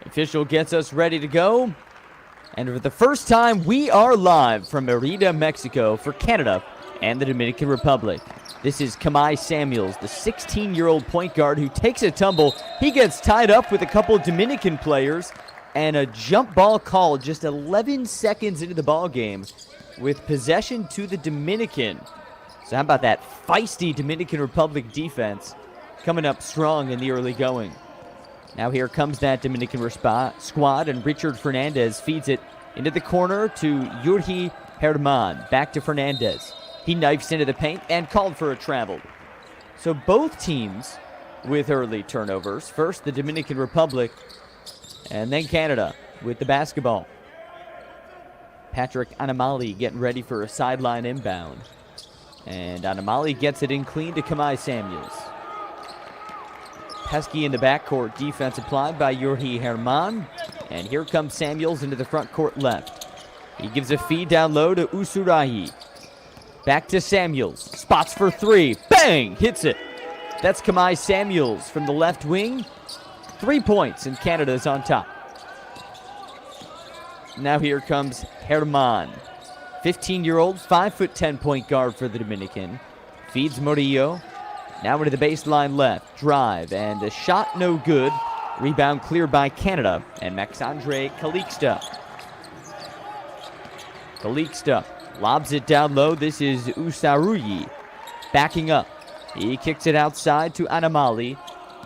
Official gets us ready to go. And for the first time, we are live from Mérida, Mexico for Canada and the Dominican Republic. This is Kamai Samuels, the 16-year-old point guard who takes a tumble. He gets tied up with a couple of Dominican players and a jump ball called just 11 seconds into the ball game with possession to the Dominican. So how about that feisty Dominican Republic defense coming up strong in the early going. Now here comes that Dominican squad, and Richard Fernandez feeds it into the corner to Yurhi Herman. Back to Fernandez. He knifes into the paint and called for a travel. So both teams with early turnovers. First the Dominican Republic, and then Canada with the basketball. Patrick Anamali getting ready for a sideline inbound. And Anamali gets it in clean to Kamai Samuels. Pesky in the backcourt, defense applied by Yurhi Herman. And here comes Samuels into the front court left. He gives a feed down low to Usurahi. Back to Samuels. Spots for three. Bang! Hits it. That's Kamai Samuels from the left wing. 3 points, and Canada's on top. Now here comes Herman. 15-year-old, 5'10" point guard for the Dominican. Feeds Murillo. Now into the baseline left. Drive, and a shot no good. Rebound cleared by Canada, and Maxandre Calixta. Calixta lobs it down low. This is Usaruyi backing up. He kicks it outside to Anamali.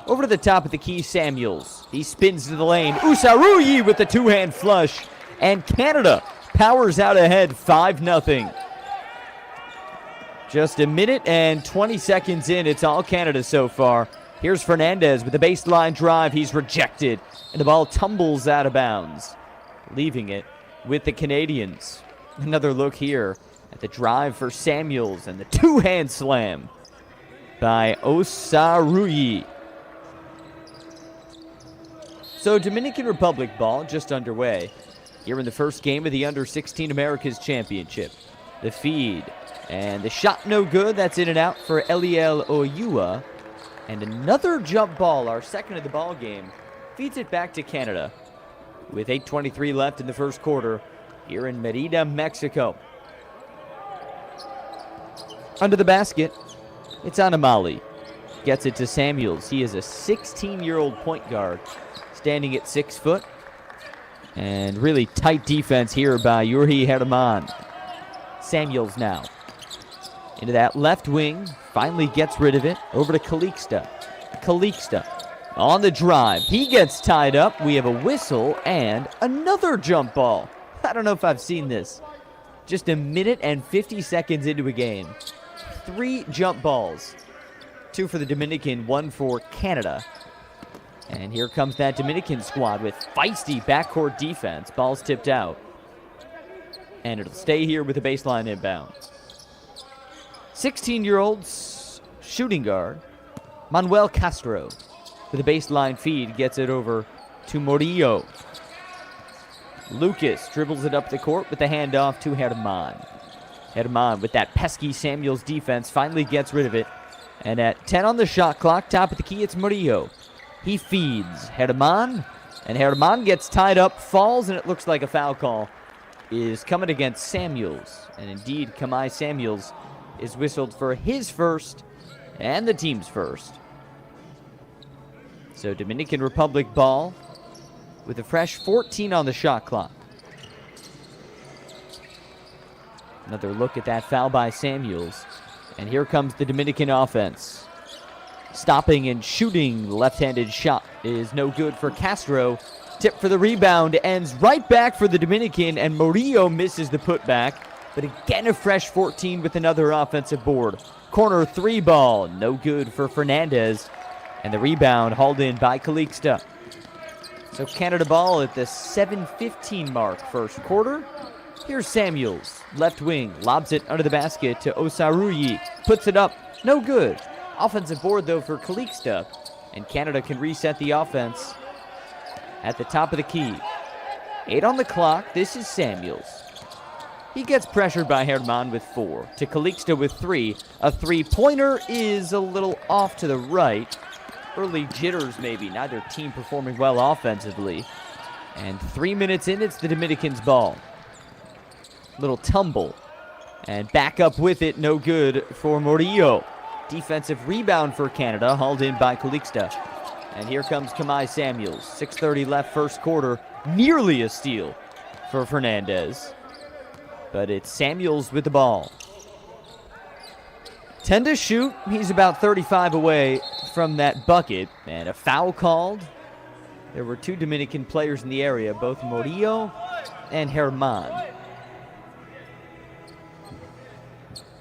Over to the top of the key, Samuels. He spins to the lane. Usaruyi with the two-hand flush. And Canada powers out ahead 5-0. Just a minute and 20 seconds in. It's all Canada so far. Here's Fernandez with the baseline drive. He's rejected, and the ball tumbles out of bounds, leaving it with the Canadians. Another look here at the drive for Samuels and the two-hand slam by Osaruyi. So Dominican Republic ball just underway here in the first game of the Under-16 Americas Championship. The feed and the shot no good. That's in and out for Eliel Oyua. And another jump ball, our second of the ball game, feeds it back to Canada with 8:23 left in the first quarter here in Mérida, Mexico. Under the basket, it's Anamali. Gets it to Samuels. He is a 16-year-old point guard, standing at 6 foot. And really tight defense here by Yurhi Herman. Samuels now into that left wing. Finally gets rid of it. Over to Calixta. Calixta on the drive. He gets tied up. We have a whistle and another jump ball. I don't know if I've seen this. Just a minute and 50 seconds into a game. 3 jump balls. 2 for the Dominican, 1 for Canada. And here comes that Dominican squad with feisty backcourt defense. Ball's tipped out. And it'll stay here with a baseline inbound. 16-year-old shooting guard Manuel Castro with a baseline feed gets it over to Murillo. Lucas dribbles it up the court with the handoff to Herman. Herman with that pesky Samuels defense finally gets rid of it. And at 10 on the shot clock, top of the key, it's Murillo. He feeds Herman, and Herman gets tied up, falls, and it looks like a foul call is coming against Samuels. And indeed, Kamai Samuels is whistled for his first and the team's first. So Dominican Republic ball with a fresh 14 on the shot clock. Another look at that foul by Samuels. And here comes the Dominican offense. Stopping and shooting. Left-handed shot is no good for Castro. Tip for the rebound. Ends right back for the Dominican, and Murillo misses the putback. But again, a fresh 14 with another offensive board. Corner 3 ball. No good for Fernandez. And the rebound hauled in by Calixta. So Canada ball at the 7:15 mark first quarter. Here's Samuels, left wing, lobs it under the basket to Osaruyi. Puts it up, no good. Offensive board though for Calixta. And Canada can reset the offense at the top of the key. 8 on the clock, this is Samuels. He gets pressured by Herman with 4. To Calixta with 3. A three-pointer is a little off to the right. Early jitters maybe, neither team performing well offensively. And 3 minutes in, it's the Dominicans' ball. Little tumble. And back up with it, no good for Murillo. Defensive rebound for Canada, hauled in by Calixta. And here comes Kamai Samuels. 6:30 left, first quarter. Nearly a steal for Fernandez. But it's Samuels with the ball. 10 to shoot. He's about 35 away from that bucket. And a foul called. There were 2 Dominican players in the area, both Murillo and Herman.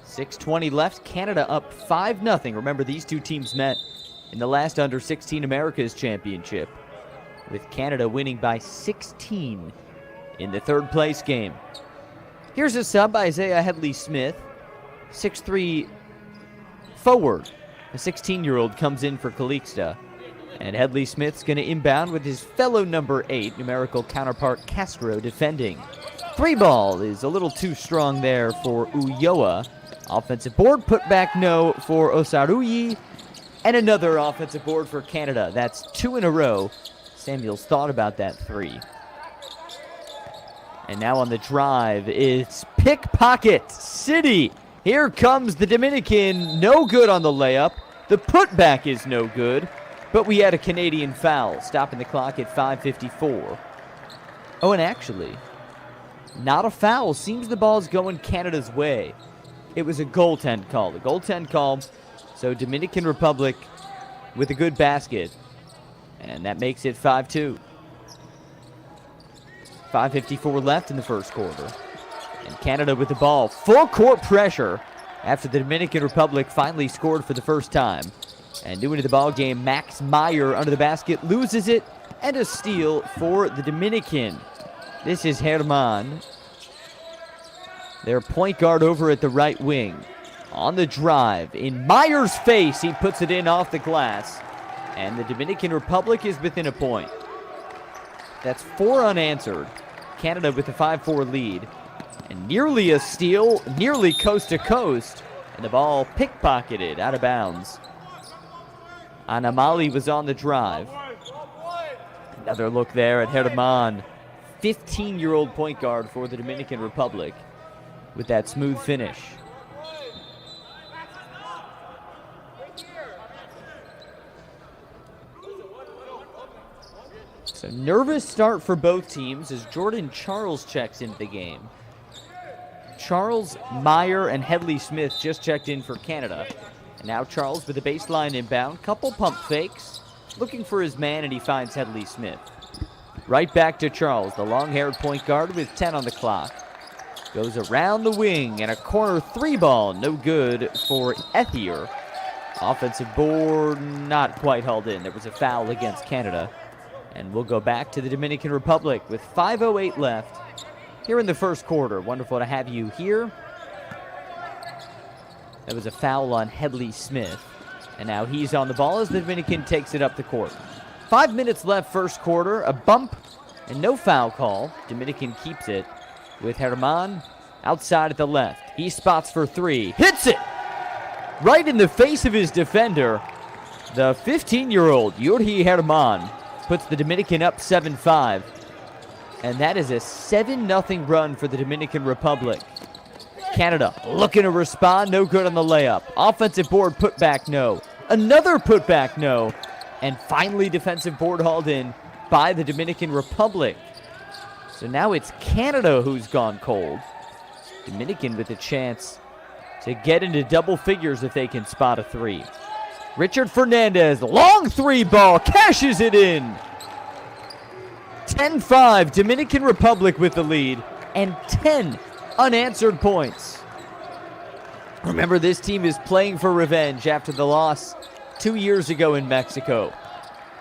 6:20 left. Canada up 5-0. Remember, these 2 teams met in the last Under-16 Americas Championship, with Canada winning by 16 in the third-place game. Here's a sub, Isaiah Headley-Smith, 6'3" forward. A 16-year-old comes in for Calixta. And Headley-Smith's going to inbound with his fellow number 8, numerical counterpart Castro, defending. 3-ball is a little too strong there for Ulloa. Offensive board, put back no for Osaruyi. And another offensive board for Canada. That's 2 in a row. Samuels thought about that 3. And now on the drive, it's Pickpocket City. Here comes the Dominican. No good on the layup. The putback is no good. But we had a Canadian foul, stopping the clock at 5:54. Oh, and actually, not a foul. Seems the ball's going Canada's way. It was a goaltend call. The goaltend call. So Dominican Republic with a good basket. And that makes it 5-2. 5:54 left in the first quarter. And Canada with the ball. Full court pressure after the Dominican Republic finally scored for the first time. And new into the ball game, Max Meyer under the basket, loses it, and a steal for the Dominican. This is Herman, their point guard over at the right wing. On the drive, in Meyer's face, he puts it in off the glass. And the Dominican Republic is within a point. That's 4 unanswered. Canada with a 5-4 lead. And nearly a steal, nearly coast to coast. And the ball pickpocketed out of bounds. Anamali was on the drive. Another look there at Herman, 15-year-old point guard for the Dominican Republic, with that smooth finish. So nervous start for both teams as Jordan Charles checks into the game. Charles, Meyer, and Headley-Smith just checked in for Canada. And now Charles with the baseline inbound. Couple pump fakes. Looking for his man, and he finds Headley-Smith. Right back to Charles, the long-haired point guard with 10 on the clock. Goes around the wing, and a corner 3-ball. No good for Ethier. Offensive board not quite hauled in. There was a foul against Canada. And we'll go back to the Dominican Republic with 5:08 left here in the first quarter. Wonderful to have you here. That was a foul on Headley-Smith. And now he's on the ball as the Dominican takes it up the court. 5 minutes left first quarter. A bump and no foul call. Dominican keeps it with Herman outside at the left. He spots for 3. Hits it! Right in the face of his defender. The 15-year-old Yuri Herman puts the Dominican up 7-5. And that is a 7-0 run for the Dominican Republic. Canada looking to respond, no good on the layup. Offensive board putback, no. Another putback, no. And finally defensive board hauled in by the Dominican Republic. So now it's Canada who's gone cold. Dominican with a chance to get into double figures if they can spot a 3. Richard Fernandez, long 3-ball, cashes it in. 10-5, Dominican Republic with the lead, and 10 unanswered points. Remember, this team is playing for revenge after the loss 2 years ago in Mexico.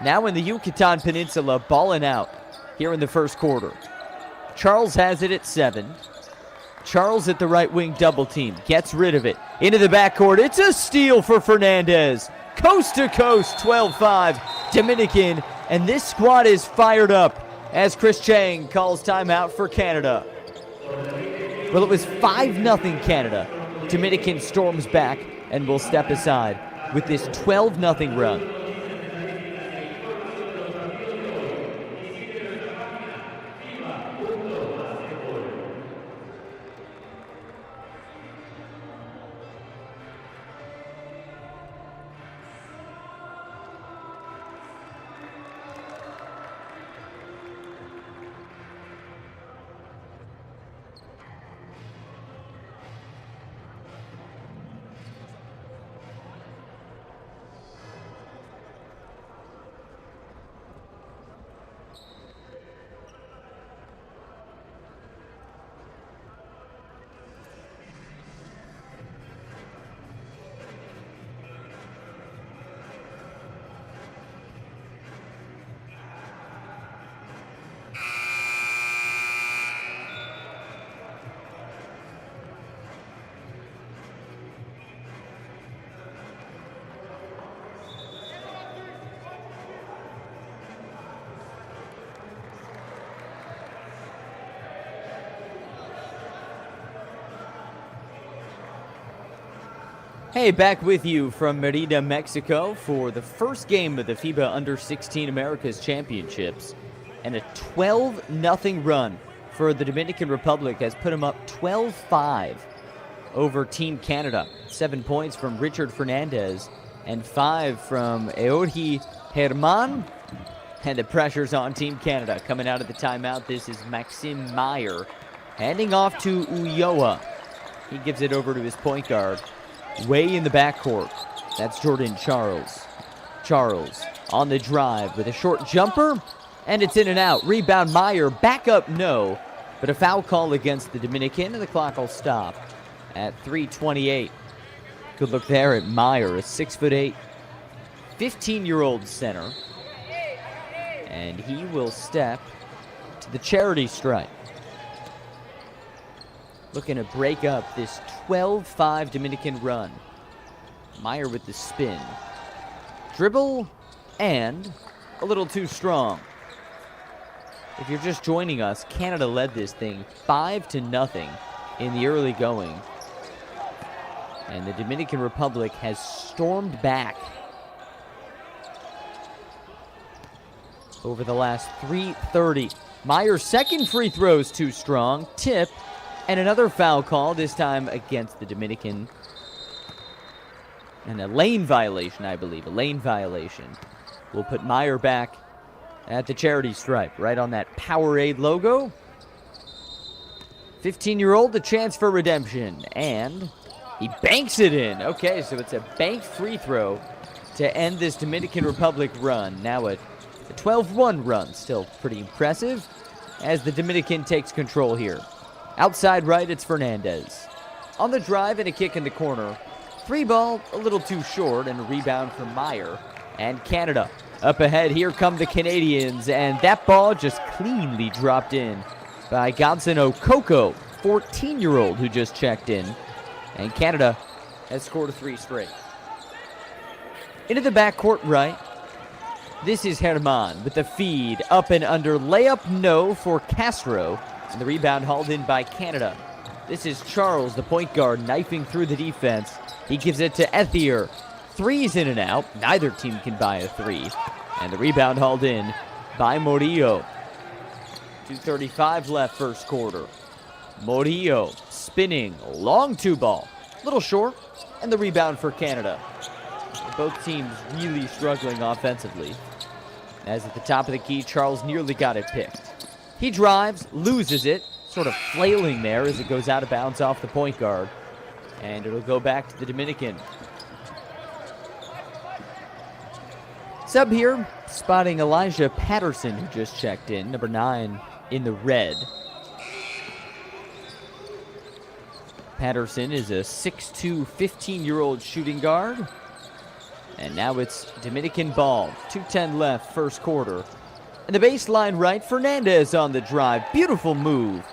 Now in the Yucatan Peninsula, balling out here in the first quarter. Charles has it at 7. Charles at the right wing double team, gets rid of it. Into the backcourt, it's a steal for Fernandez. Coast to coast, 12-5, Dominican. And this squad is fired up as Chris Chang calls timeout for Canada. Well, it was 5-0 Canada. Dominican storms back and will step aside with this 12-0 run. Hey, back with you from Merida, Mexico for the first game of the FIBA Under-16 Americas Championships. And a 12-0 run for the Dominican Republic has put them up 12-5 over Team Canada. 7 points from Richard Fernandez and 5 from Eorgi Herman. And the pressure's on Team Canada. Coming out of the timeout, this is Maxime Meyer handing off to Ulloa. He gives it over to his point guard. Way in the backcourt, that's Jordan Charles. Charles on the drive with a short jumper, and it's in and out. Rebound Meyer, back up no, but a foul call against the Dominican, and the clock will stop at 3:28. Good look there at Meyer, a 6'8", 15-year-old center. And he will step to the charity stripe. Looking to break up this 12-5 Dominican run. Meyer with the spin. Dribble and a little too strong. If you're just joining us, Canada led this thing 5-0 in the early going. And the Dominican Republic has stormed back over the last 3:30. Meyer's second free throw is too strong. Tip. And another foul call, this time against the Dominican. And a lane violation, I believe. A lane violation. We'll put Meyer back at the charity stripe, right on that Powerade logo. 15-year-old, the chance for redemption. And he banks it in. Okay, so it's a banked free throw to end this Dominican Republic run. Now a 12-1 run. Still pretty impressive as the Dominican takes control here. Outside right, it's Fernandez. On the drive and a kick in the corner. 3 ball, a little too short, and a rebound from Meyer. And Canada up ahead. Here come the Canadians, and that ball just cleanly dropped in by Godson Okoko, 14-year-old who just checked in. And Canada has scored 3 straight. Into the backcourt right. This is Herman with the feed. Up and under. Layup no for Castro. And the rebound hauled in by Canada. This is Charles, the point guard, knifing through the defense. He gives it to Ethier. 3's in and out. Neither team can buy a 3. And the rebound hauled in by Murillo. 2:35 left first quarter. Murillo spinning. Long 2 ball. Little short. And the rebound for Canada. Both teams really struggling offensively. As at the top of the key, Charles nearly got it picked. He drives, loses it, sort of flailing there as it goes out of bounds off the point guard. And it'll go back to the Dominican. Sub here, spotting Elijah Patterson, who just checked in, number 9 in the red. Patterson is a 6'2", 15-year-old shooting guard. And now it's Dominican ball. 2:10 left, first quarter. And the baseline right, Fernandez on the drive. Beautiful move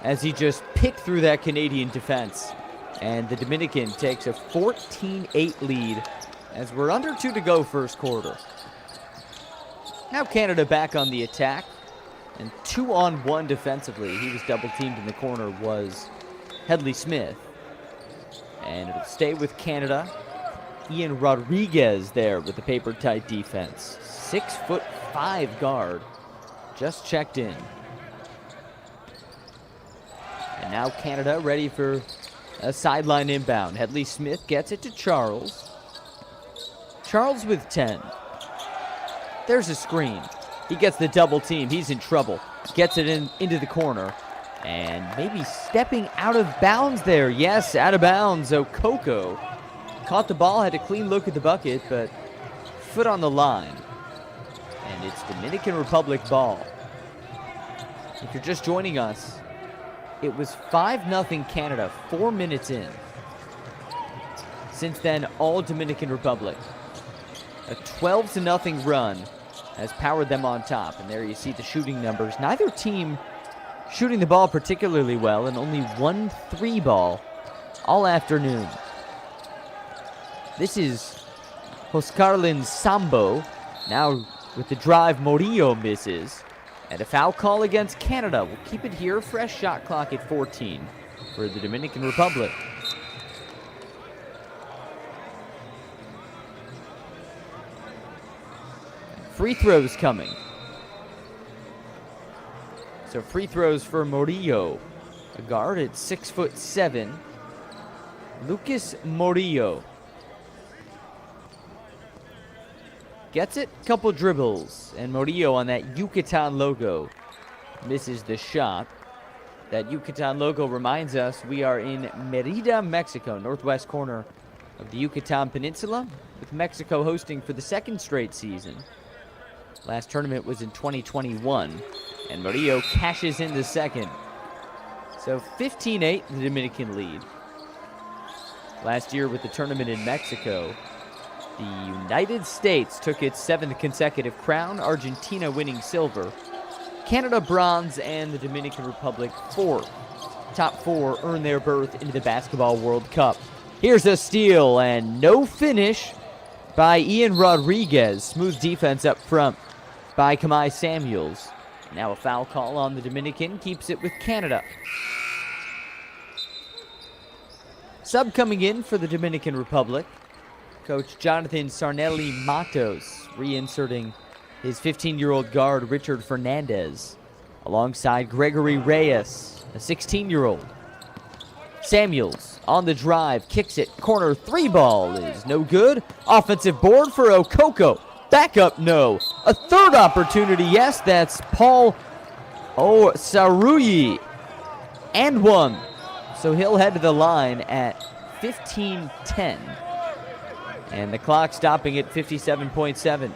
as he just picked through that Canadian defense. And the Dominican takes a 14-8 lead as we're under 2 to go first quarter. Now Canada back on the attack. And 2-on-1 defensively. He was double-teamed in the corner, was Headley Smith. And it'll stay with Canada. Ian Rodriguez there with the paper-tight defense. 6'5" guard. Just checked in. And now Canada ready for a sideline inbound. Headley Smith gets it to Charles. Charles with 10. There's a screen. He gets the double team. He's in trouble. Gets it into the corner. And maybe stepping out of bounds there. Yes, out of bounds. Okoko caught the ball, had a clean look at the bucket, but foot on the line. And it's Dominican Republic ball. If you're just joining us, it was 5-0 Canada 4 minutes in. Since then, all Dominican Republic. A 12-0 run has powered them on top. And there you see the shooting numbers. Neither team shooting the ball particularly well, and only 1 3 ball all afternoon. This is Joscarlin Sambo. Now with the drive, Murillo misses. And a foul call against Canada. We'll keep it here. Fresh shot clock at 14 for the Dominican Republic. free throws coming. So free throws for Murillo, a guard at 6'7". Lucas Murillo. Gets it, couple dribbles, and Murillo on that Yucatan logo misses the shot. That Yucatan logo reminds us we are in Merida, Mexico, northwest corner of the Yucatan Peninsula, with Mexico hosting for the second straight season. Last tournament was in 2021, and Murillo cashes in the second. So 15-8, the Dominican lead. Last year with the tournament in Mexico, the United States took its 7th consecutive crown, Argentina winning silver, Canada bronze, and the Dominican Republic 4th. Top 4 earn their berth into the Basketball World Cup. Here's a steal and no finish by Ian Rodriguez. Smooth defense up front by Kamai Samuels. Now a foul call on the Dominican, keeps it with Canada. Sub coming in for the Dominican Republic, Coach Jonathan Sarnelli Matos, reinserting his 15-year-old guard Richard Fernandez, alongside Gregory Reyes, a 16-year-old. Samuels on the drive, kicks it, corner three ball is no good. Offensive board for Okoko. Back up, no. A third opportunity, yes, that's Paul Osaruyi. And one. So he'll head to the line at 15-10. And the clock stopping at 57.7.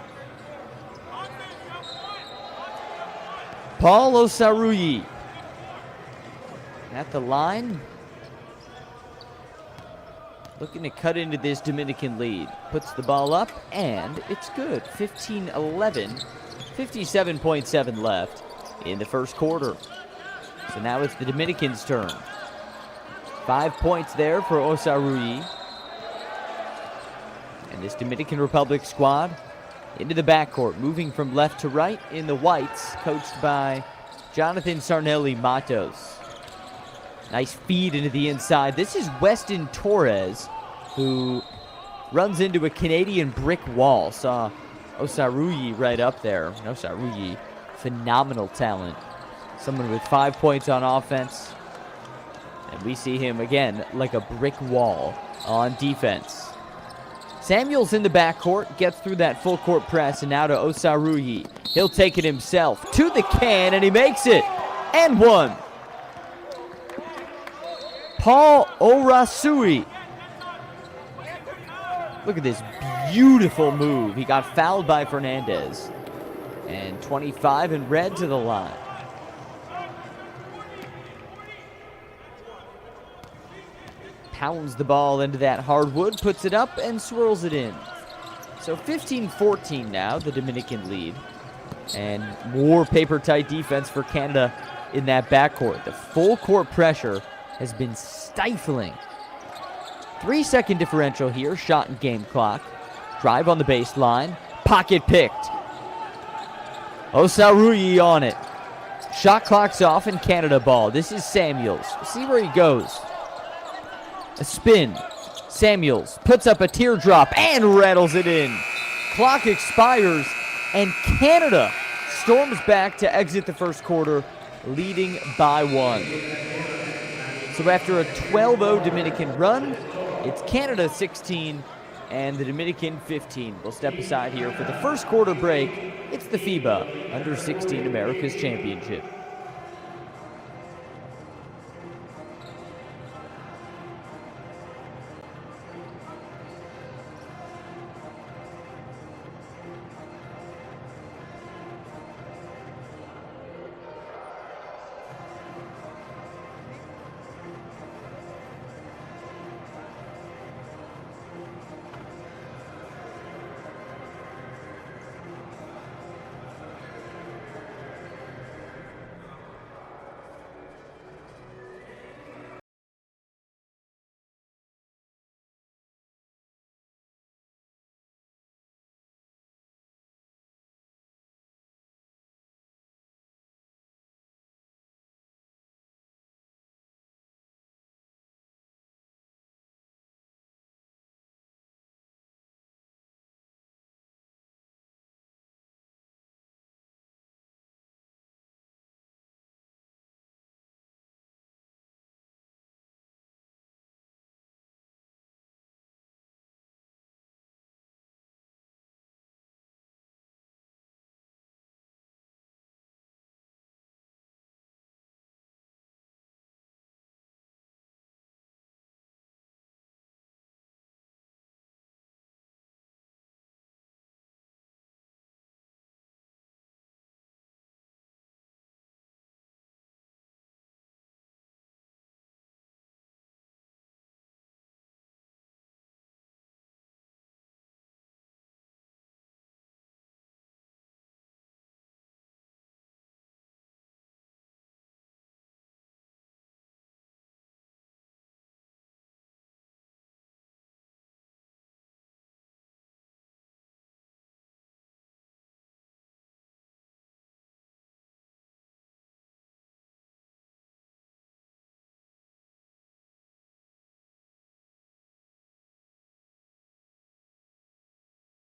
Paul Osaruyi at the line. Looking to cut into this Dominican lead. Puts the ball up, and it's good. 15-11. 57.7 left in the first quarter. So now it's the Dominicans' turn. 5 points there for Osaruyi. And this Dominican Republic squad into the backcourt, moving from left to right in the whites, coached by Jonathan Sarnelli Matos. Nice feed into the inside. This is Weston Torres, who runs into a Canadian brick wall. Saw Osaruyi right up there. Osaruyi, phenomenal talent. Someone with 5 points on offense. And we see him again like a brick wall on defense. Samuels in the backcourt, gets through that full court press, and now to Osaruyi. He'll take it himself to the can, and he makes it. And one. Paul Orasui. Look at this beautiful move. He got fouled by Fernandez. And 25 in red to the line. Pounds the ball into that hardwood, puts it up, and swirls it in. So 15-14 now, the Dominican lead. And more paper-tight defense for Canada in that backcourt. The full court pressure has been stifling. 3-second differential here, shot and game clock. Drive on the baseline, pocket picked. Osaruyi on it. Shot clock's off and Canada ball. This is Samuels. See where he goes. A spin. Samuels puts up a teardrop and rattles it in. Clock expires and Canada storms back to exit the first quarter, leading by 1. So after a 12-0 Dominican run, it's Canada 16 and the Dominican 15. We'll step aside here for the first quarter break. It's the FIBA Under-16 America's Championship.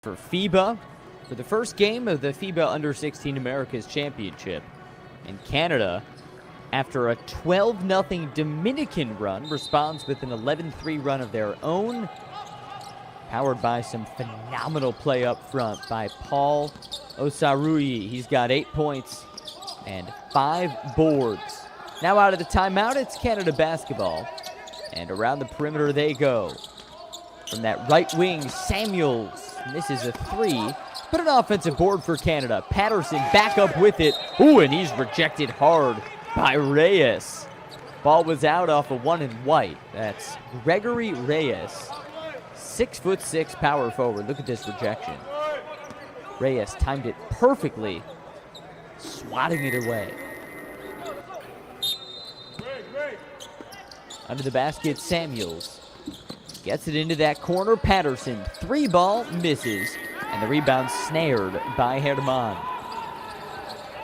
for FIBA for the first game of the FIBA Under-16 Americas Championship. And Canada, after a 12-0 Dominican run, responds with an 11-3 run of their own, powered by some phenomenal play up front by Paul Osaruyi. He's got 8 points and 5 boards. Now out of the timeout, it's Canada basketball. And around the perimeter they go. From that right wing, Samuels misses a 3. But an offensive board for Canada. Patterson back up with it. Ooh, and he's rejected hard by Reyes. Ball was out off a 1 in white. That's Gregory Reyes. 6'6" power forward. Look at this rejection. Reyes timed it perfectly, swatting it away. Under the basket, Samuels gets it into that corner. Patterson, 3 ball, misses, and the rebound snared by Herman.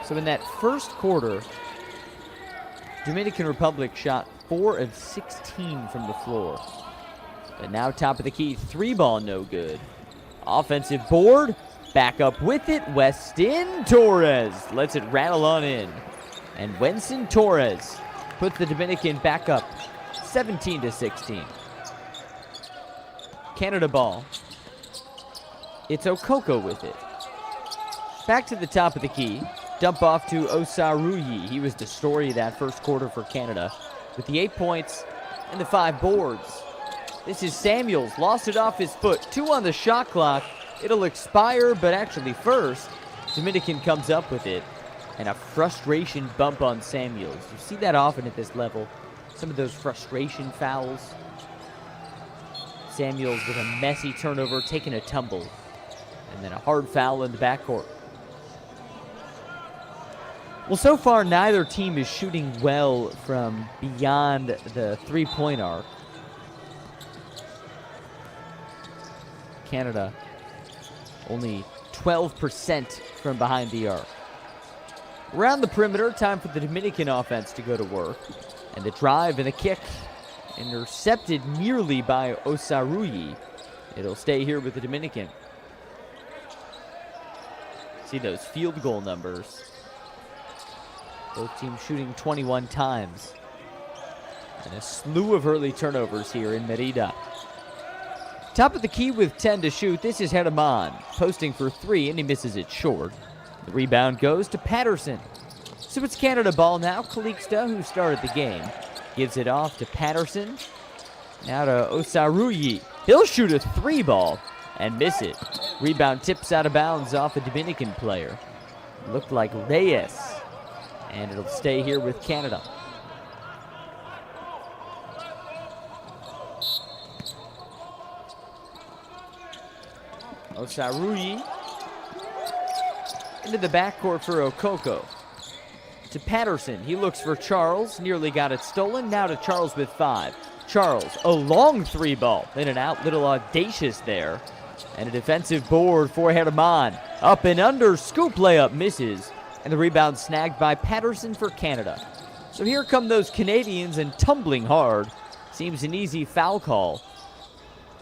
So in that first quarter, Dominican Republic shot 4 of 16 from the floor. But now top of the key, 3 ball, no good. Offensive board, back up with it, Weston Torres lets it rattle on in. And Wenson Torres puts the Dominican back up 17-16. Canada ball. It's Okoko with it. Back to the top of the key. Dump off to Osaruyi. He was the story of that first quarter for Canada with the 8 points and the 5 boards. This is Samuels. Lost it off his foot. 2 on the shot clock. It'll expire, but actually first, Dominican comes up with it. And a frustration bump on Samuels. You see that often at this level. Some of those frustration fouls. Samuels with a messy turnover, taking a tumble. And then a hard foul in the backcourt. Well, so far, neither team is shooting well from beyond the three-point arc. Canada only 12% from behind the arc. Around the perimeter, time for the Dominican offense to go to work. And the drive and the kick intercepted nearly by Osaruyi. It'll stay here with the Dominican. See those field goal numbers. Both teams shooting 21 times. And a slew of early turnovers here in Merida. Top of the key with 10 to shoot. This is Herman posting for 3, and he misses it short. The rebound goes to Patterson. So it's Canada ball now. Calixta, who started the game, gives it off to Patterson. Now to Osaruyi. He'll shoot a 3 ball and miss it. Rebound tips out of bounds off a Dominican player. Looked like Reyes. And it'll stay here with Canada. Osaruyi into the backcourt for Okoko. To Patterson. He looks for Charles. Nearly got it stolen. Now to Charles with 5. Charles, a long 3 ball. In and out. Little audacious there. And a defensive board for Herman. Up and under. Scoop layup misses. And the rebound snagged by Patterson for Canada. So here come those Canadians and tumbling hard. Seems an easy foul call.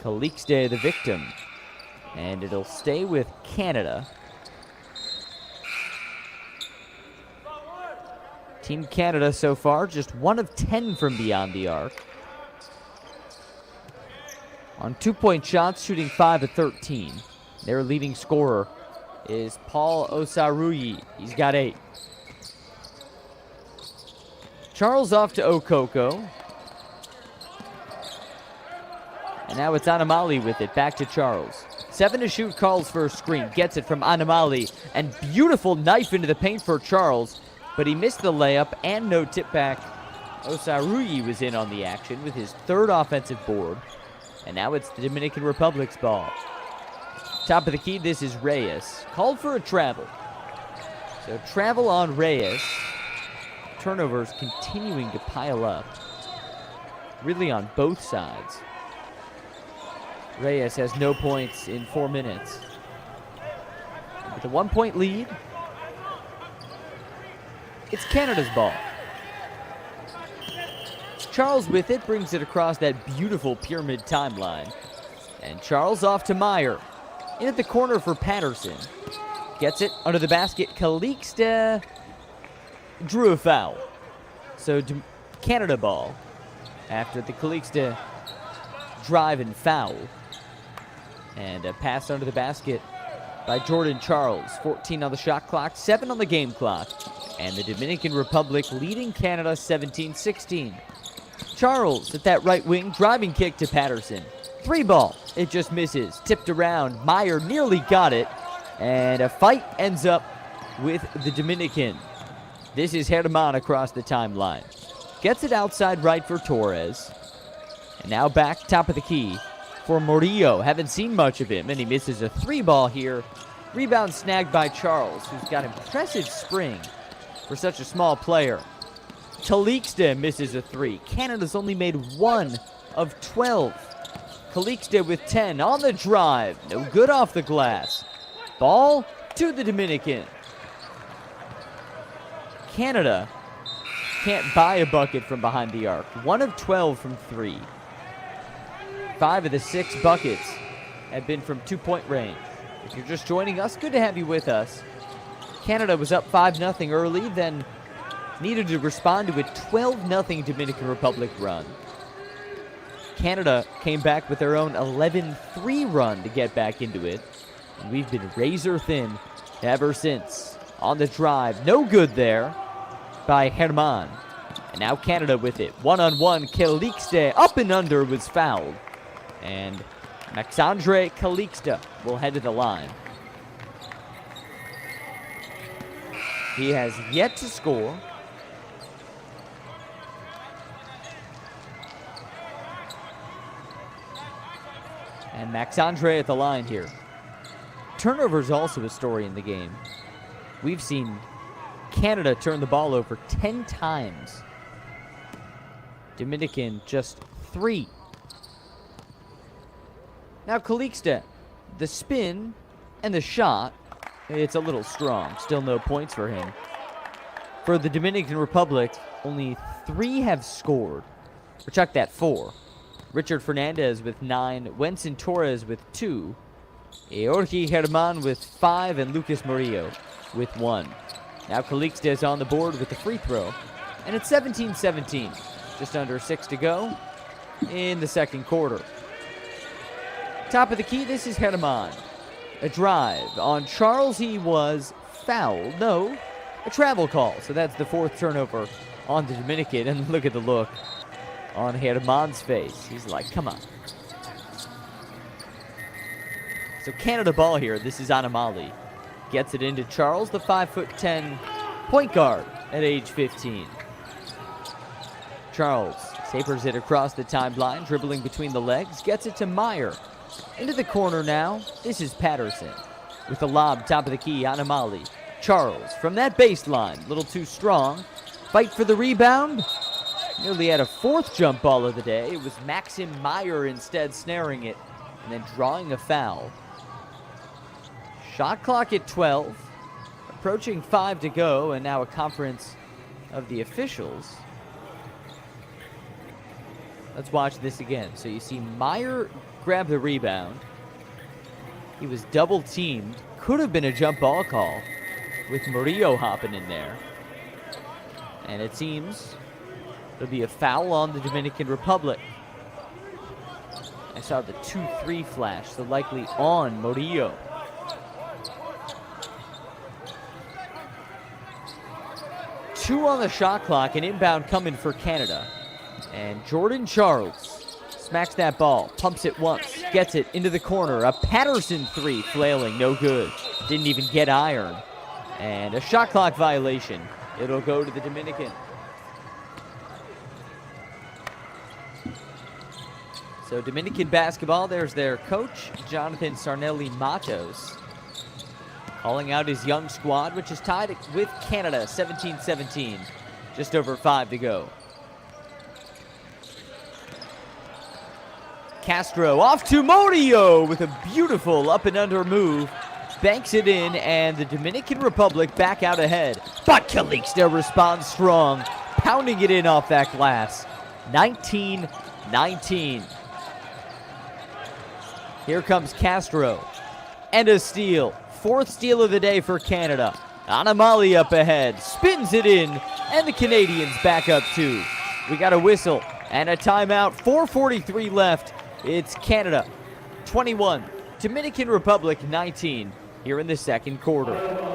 Calixte the victim. And it'll stay with Canada. Team Canada so far just 1 of 10 from beyond the arc. On 2-point shots, shooting 5 of 13. Their leading scorer is Paul Osaruyi. He's got 8. Charles off to Okoko. And now it's Anamali with it. Back to Charles. 7 to shoot, calls for a screen. Gets it from Anamali. And beautiful knife into the paint for Charles. But he missed the layup and no tip back. Osaruyi was in on the action with his 3rd offensive board. And now it's the Dominican Republic's ball. Top of the key, this is Reyes. Called for a travel. So travel on Reyes. Turnovers continuing to pile up. Really on both sides. Reyes has no points in 4 minutes. With a 1-point lead, it's Canada's ball. Charles with it, brings it across that beautiful pyramid timeline. And Charles off to Meyer. In at the corner for Patterson. Gets it under the basket. Calixte drew a foul. So Canada ball after the Calixte drive and foul. And a pass under the basket by Jordan Charles. 14 on the shot clock, 7 on the game clock. And the Dominican Republic leading Canada 17-16. Charles at that right wing, driving kick to Patterson. 3 ball, it just misses. Tipped around, Meyer nearly got it. And a fight ends up with the Dominican. This is Herman across the timeline. Gets it outside right for Torres. And now back top of the key for Murillo. Haven't seen much of him, and he misses a 3 ball here. Rebound snagged by Charles, who's got impressive spring for such a small player. Calixte misses a 3. Canada's only made 1 of 12. Calixte with 10 on the drive. No good off the glass. Ball to the Dominican. Canada can't buy a bucket from behind the arc. 1 of 12 from 3. 5 of the 6 buckets have been from 2-point range. If you're just joining us, good to have you with us. Canada was up 5-0 early, then needed to respond to a 12-0 Dominican Republic run. Canada came back with their own 11-3 run to get back into it. And we've been razor thin ever since. On the drive, no good there by Herman. And now Canada with it. One-on-one, Calixte up and under was fouled. And Maxandre Calixte will head to the line. He has yet to score. And Maxandre at the line here. Turnover is also a story in the game. We've seen Canada turn the ball over 10 times. Dominican just 3. Now Calixte, the spin and the shot, it's a little strong. Still no points for him. For the Dominican Republic, only 3 have scored. Or check that, 4. Richard Fernandez with 9, Wenson Torres with 2, Jorge Herman with 5, and Lucas Murillo with 1. Now Calixte is on the board with the free throw, and it's 17-17. Just under 6 to go in the second quarter. Top of the key, this is Herman. A drive on Charles, he was fouled. No, a travel call. So that's the 4th turnover on the Dominican, and look at the look on Herman's face. He's like, come on. So Canada ball here. This is Anamali. Gets it into Charles, the 5'10" point guard at age 15. Charles sabers it across the timeline, dribbling between the legs. Gets it to Meyer. Into the corner now. This is Patterson with the lob, top of the key, Anamali. Charles from that baseline. A little too strong. Fight for the rebound. Nearly had a 4th jump ball of the day. It was Maxim Meyer instead snaring it and then drawing a foul. Shot clock at 12. Approaching 5 to go, and now a conference of the officials. Let's watch this again. So you see Meyer grab the rebound. He was double teamed. Could have been a jump ball call with Murillo hopping in there. And it seems there'll be a foul on the Dominican Republic. I saw the 2-3 flash, so likely on Murillo. Two on the shot clock, and inbound coming for Canada. And Jordan Charles smacks that ball, pumps it once, gets it into the corner. A Patterson 3 flailing, no good. Didn't even get iron. And a shot clock violation. It'll go to the Dominican. So Dominican basketball, there's their coach, Jonathan Sarnelli Matos, calling out his young squad, which is tied with Canada, 17-17. Just over 5 to go. Castro off to Murillo with a beautiful up and under move. Banks it in, and the Dominican Republic back out ahead. But Calixte responds strong, pounding it in off that glass. 19-19. Here comes Castro. and a steal. Fourth steal of the day for Canada. Anamali up ahead, spins it in, and the Canadians back up 2. We got a whistle and a timeout. 4:43 left. It's Canada 21, Dominican Republic 19 here in the second quarter.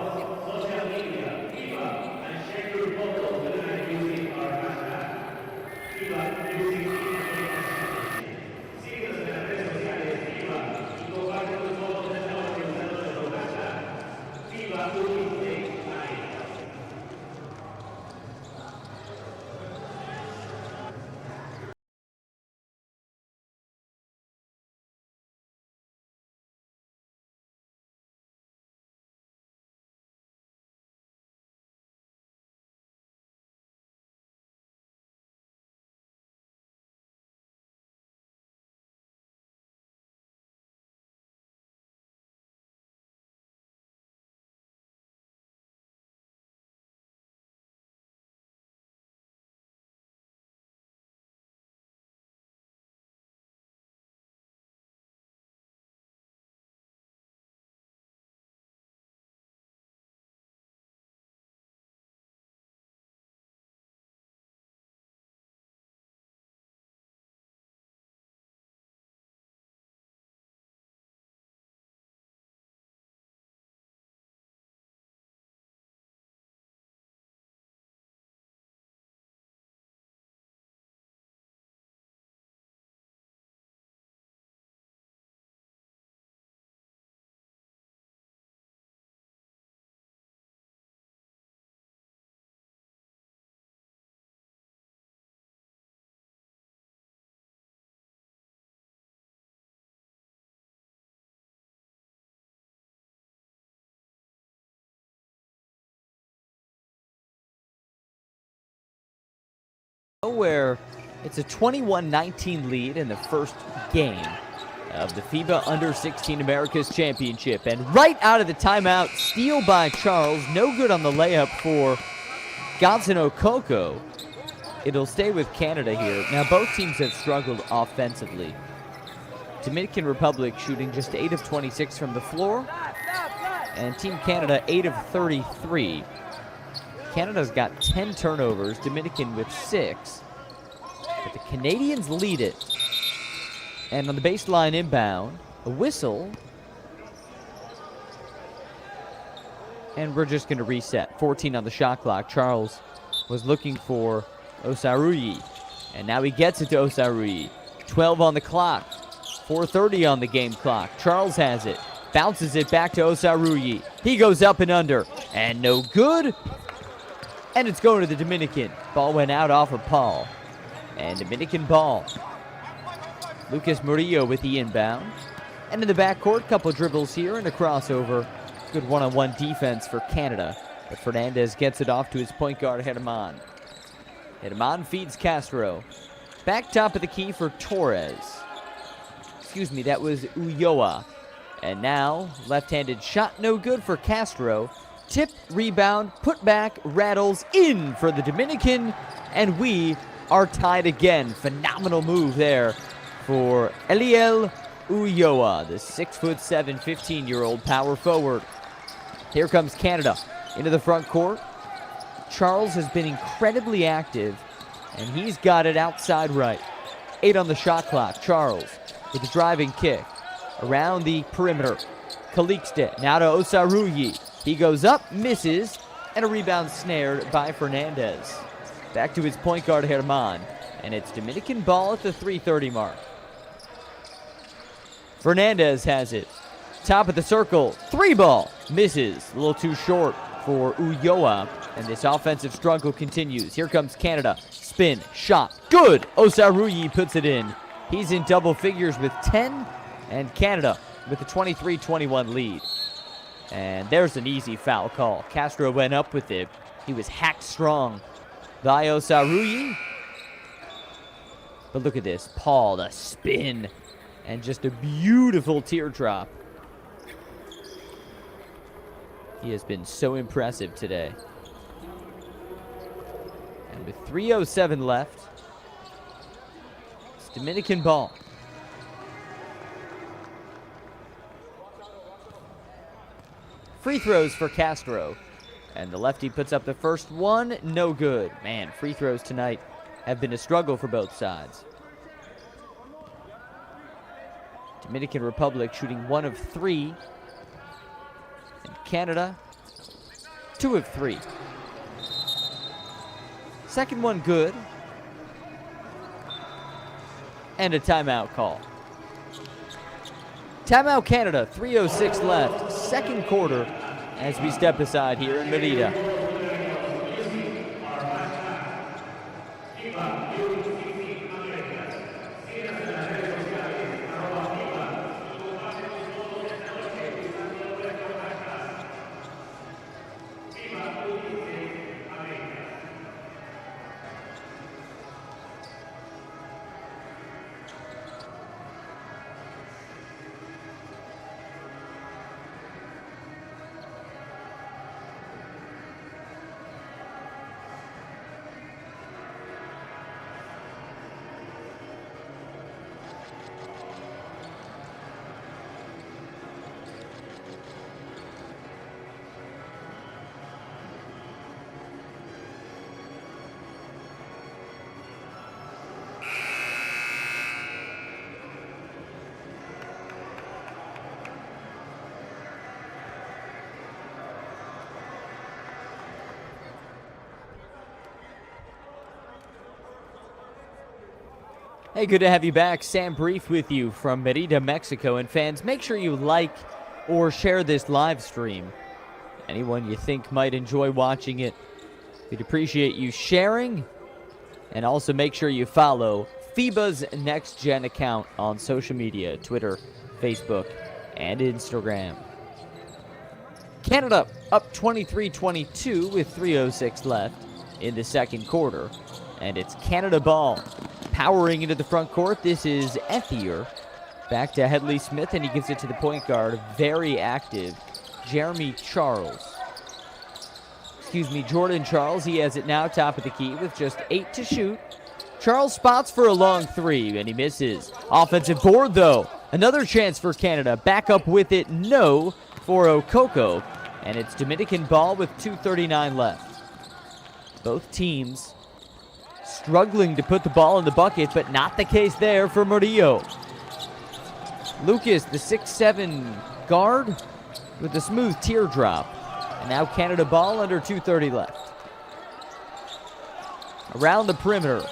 Where it's a 21-19 lead in the first game of the FIBA Under-16 Americas Championship. And right out of the timeout, steal by Charles. No good on the layup for Godson Okoko. It'll stay with Canada here. Now, both teams have struggled offensively. Dominican Republic shooting just 8 of 26 from the floor. And Team Canada 8 of 33. Canada's got 10 turnovers, Dominican with 6. But the Canadians lead it. And on the baseline inbound, a whistle. And we're just going to reset. 14 on the shot clock. Charles was looking for Osaruyi. And now he gets it to Osaruyi. 12 on the clock. 4:30 on the game clock. Charles has it. Bounces it back to Osaruyi. He goes up and under. And no good. And it's going to the Dominican. Ball went out off of Paul. And Dominican ball. Lucas Murillo with the inbound. And in the backcourt, couple dribbles here and a crossover. Good one-on-one defense for Canada. But Fernandez gets it off to his point guard, Herman. Herman feeds Castro. Back top of the key for Torres. Excuse me, that was Ulloa. And now, left-handed shot no good for Castro. Tip, rebound, put back, rattles in for the Dominican, and we are tied again. Phenomenal move there for Eliel Ulloa, the 6'7", 15-year-old power forward. Here comes Canada into the front court. Charles has been incredibly active, and he's got it outside right. 8 on the shot clock. Charles with the driving kick around the perimeter. Calixte now to Osaruyi. He goes up, misses, and a rebound snared by Fernandez. Back to his point guard, Herman. And it's Dominican ball at the 3:30 mark. Fernandez has it. Top of the circle. 3 ball. Misses. A little too short for Ulloa. And this offensive struggle continues. Here comes Canada. Spin. Shot. Good. Osaruyi puts it in. He's in double figures with 10. And Canada with a 23-21 lead. And there's an easy foul call. Castro went up with it. He was hacked strong by Osaruyi. But look at this. Paul, the spin. And just a beautiful teardrop. He has been so impressive today. And with 3:07 left, it's Dominican ball. free throws for Castro. And the lefty puts up the first one, no good. Man, free throws tonight have been a struggle for both sides. Dominican Republic shooting 1 of 3. And Canada, 2 of 3. Second one good. And a timeout call. Timeout Canada, 3:06 left, second quarter, as we step aside here in Merida. Hey, good to have you back. Sam Brief with you from Merida, Mexico. And fans, make sure you like or share this live stream. Anyone you think might enjoy watching it, we'd appreciate you sharing. And also make sure you follow FIBA's Next Gen account on social media, Twitter, Facebook, and Instagram. Canada up 23-22 with 3:06 left in the second quarter. And it's Canada ball. Powering into the front court, this is Ethier. Back to Headley Smith, and he gives it to the point guard. Very active, Jordan Charles. He has it now, top of the key, with just 8 to shoot. Charles spots for a long 3, and he misses. Offensive board, though. Another chance for Canada. Back up with it, no, for Okoko. And it's Dominican ball with 2:39 left. Both teams struggling to put the ball in the bucket, but not the case there for Murillo. Lucas, the 6'7" guard, with a smooth teardrop. And now Canada ball under 2:30 left. Around the perimeter,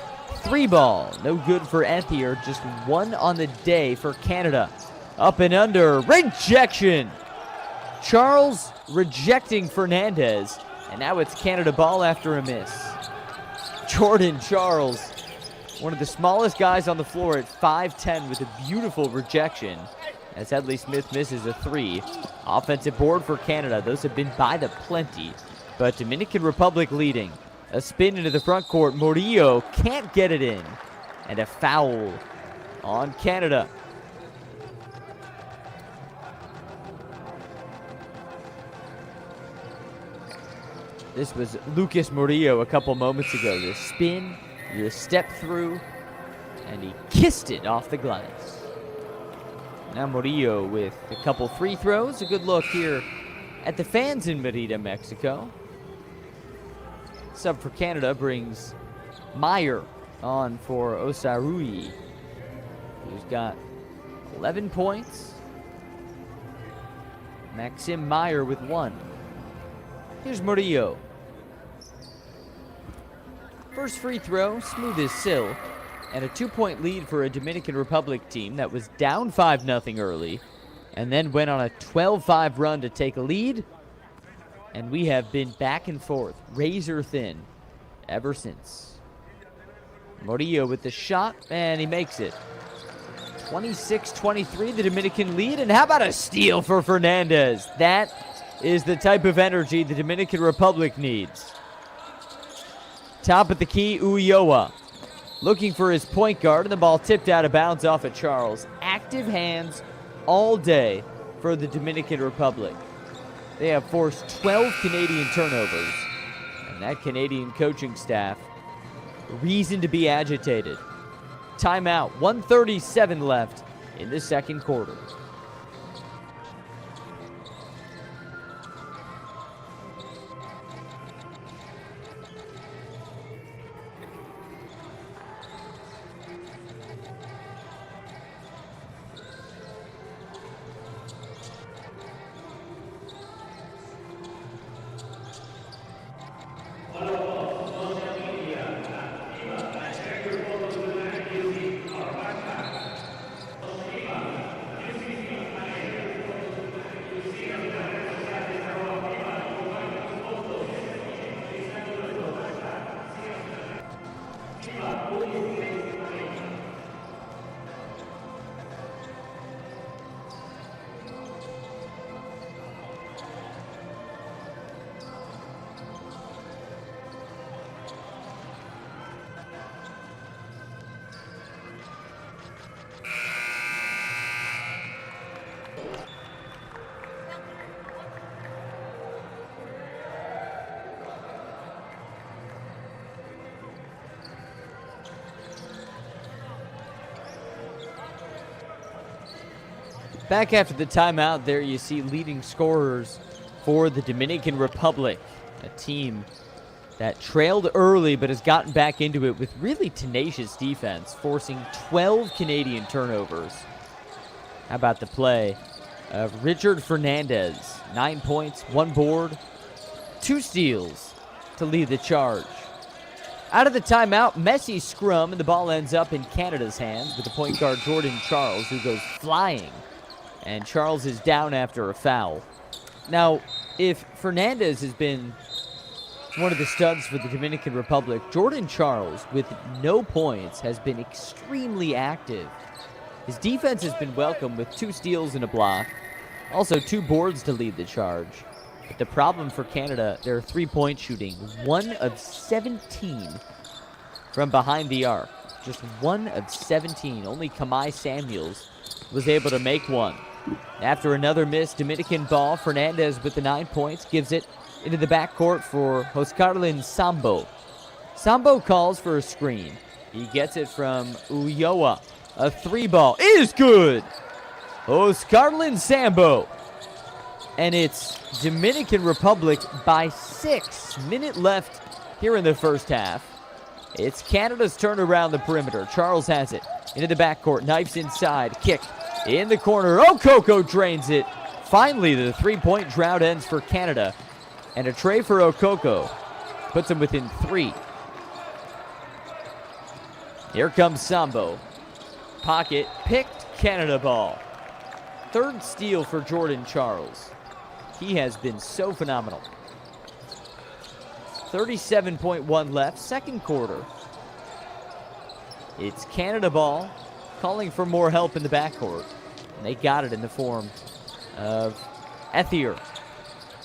3 ball, no good for Ethier, just 1 on the day for Canada. Up and under, rejection! Charles rejecting Fernandez, and now it's Canada ball after a miss. Jordan Charles, one of the smallest guys on the floor at 5'10", with a beautiful rejection as Headley Smith misses a 3. Offensive board for Canada. Those have been by the plenty, but Dominican Republic leading. A spin into the front court. Murillo can't get it in, and a foul on Canada. This was Lucas Murillo a couple moments ago. The spin, the step through, and he kissed it off the glass. Now Murillo with a couple free throws. A good look here at the fans in Merida, Mexico. Sub for Canada brings Meyer on for Osarui, who's got 11 points. Maxim Meyer with 1. Here's Murillo. First free throw, smooth as silk, and a 2-point lead for a Dominican Republic team that was down 5-0 early, and then went on a 12-5 run to take a lead, and we have been back and forth, razor thin, ever since. Murillo with the shot, and he makes it. 26-23, the Dominican lead, and how about a steal for Fernandez? That is the type of energy the Dominican Republic needs. Top of the key, Ulloa. Looking for his point guard, and the ball tipped out of bounds off of Charles. Active hands all day for the Dominican Republic. They have forced 12 Canadian turnovers, and that Canadian coaching staff, reason to be agitated. Timeout, 1:37 left in the second quarter. Back after the timeout, there you see leading scorers for the Dominican Republic, a team that trailed early but has gotten back into it with really tenacious defense, forcing 12 Canadian turnovers. How about the play of Richard Fernandez? 9 points, 1 board, 2 steals to lead the charge. Out of the timeout, messy scrum, and the ball ends up in Canada's hands with the point guard Jordan Charles, who goes flying. And Charles is down after a foul. Now, if Fernandez has been one of the studs for the Dominican Republic, Jordan Charles, with no points, has been extremely active. His defense has been welcome with 2 steals and a block. Also 2 boards to lead the charge. But the problem for Canada, their 3-point shooting, 1 of 17 from behind the arc. Just 1 of 17. Only Kamai Samuels was able to make one. After another miss, Dominican ball, Fernandez with the 9 points, gives it into the backcourt for Joscarlin Sambo. Sambo calls for a screen. He gets it from Ulloa. A 3-ball is good. Joscarlin Sambo. And it's Dominican Republic by 6. Minute left here in the first half. It's Canada's turn around the perimeter. Charles has it into the backcourt. Knifes inside. Kick in the corner. Okoko drains it. Finally, the 3-point drought ends for Canada. And a tray for Okoko puts him within 3. Here comes Sambo. Pocket picked, Canada ball. 3rd steal for Jordan Charles. He has been so phenomenal. 37.1 left, 2nd quarter. It's Canada ball, calling for more help in the backcourt. And they got it in the form of Ethier.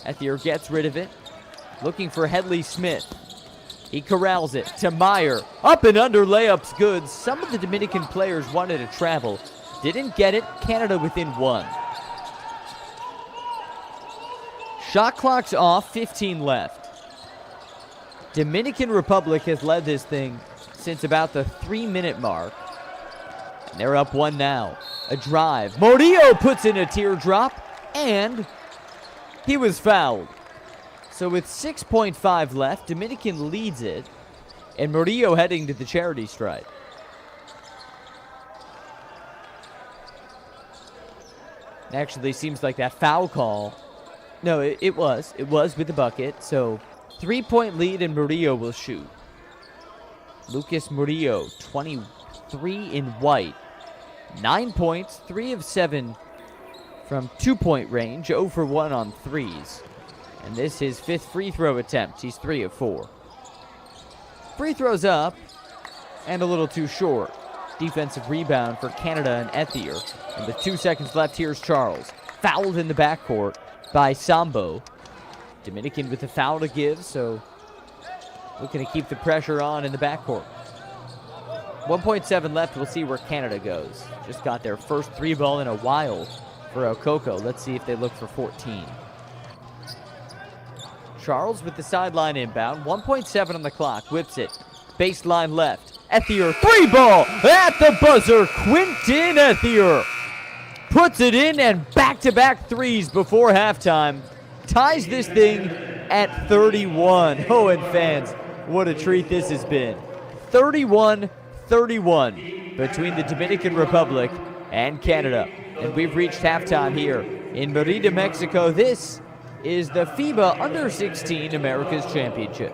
Ethier gets rid of it, looking for Headley Smith. He corrals it to Meyer. Up and under, layups good. Some of the Dominican players wanted to travel. Didn't get it. Canada within 1. Shot clock's off, 15 left. Dominican Republic has led this thing since about the 3-minute mark. And they're up 1 now. A drive. Murillo puts in a teardrop, and he was fouled. So with 6.5 left, Dominican leads it, and Murillo heading to the charity stripe. Actually, seems like that foul call. No, it was. It was with the bucket. So 3-point lead, and Murillo will shoot. Lucas Murillo, 23 in white. 9 points, 3 of 7 from 2-point range, 0 for 1 on threes. And this is his 5th free throw attempt. He's 3 of 4. Free throws up, and a little too short. Defensive rebound for Canada and Ethier. And with 2 seconds left, here's Charles. Fouled in the backcourt by Sambo. Dominican with a foul to give, so looking to keep the pressure on in the backcourt. 1.7 left. We'll see where Canada goes. Just got their first 3-ball in a while for Okoko. Let's see if they look for 14. Charles with the sideline inbound. 1.7 on the clock. Whips it. Baseline left. Ethier, 3-ball at the buzzer. Quinton Ethier puts it in, and back-to-back threes before halftime. Ties this thing at 31. Oh, and fans, what a treat this has been. 31-31 between the Dominican Republic and Canada. And we've reached halftime here in Merida, Mexico. This is the FIBA Under-16 America's Championship.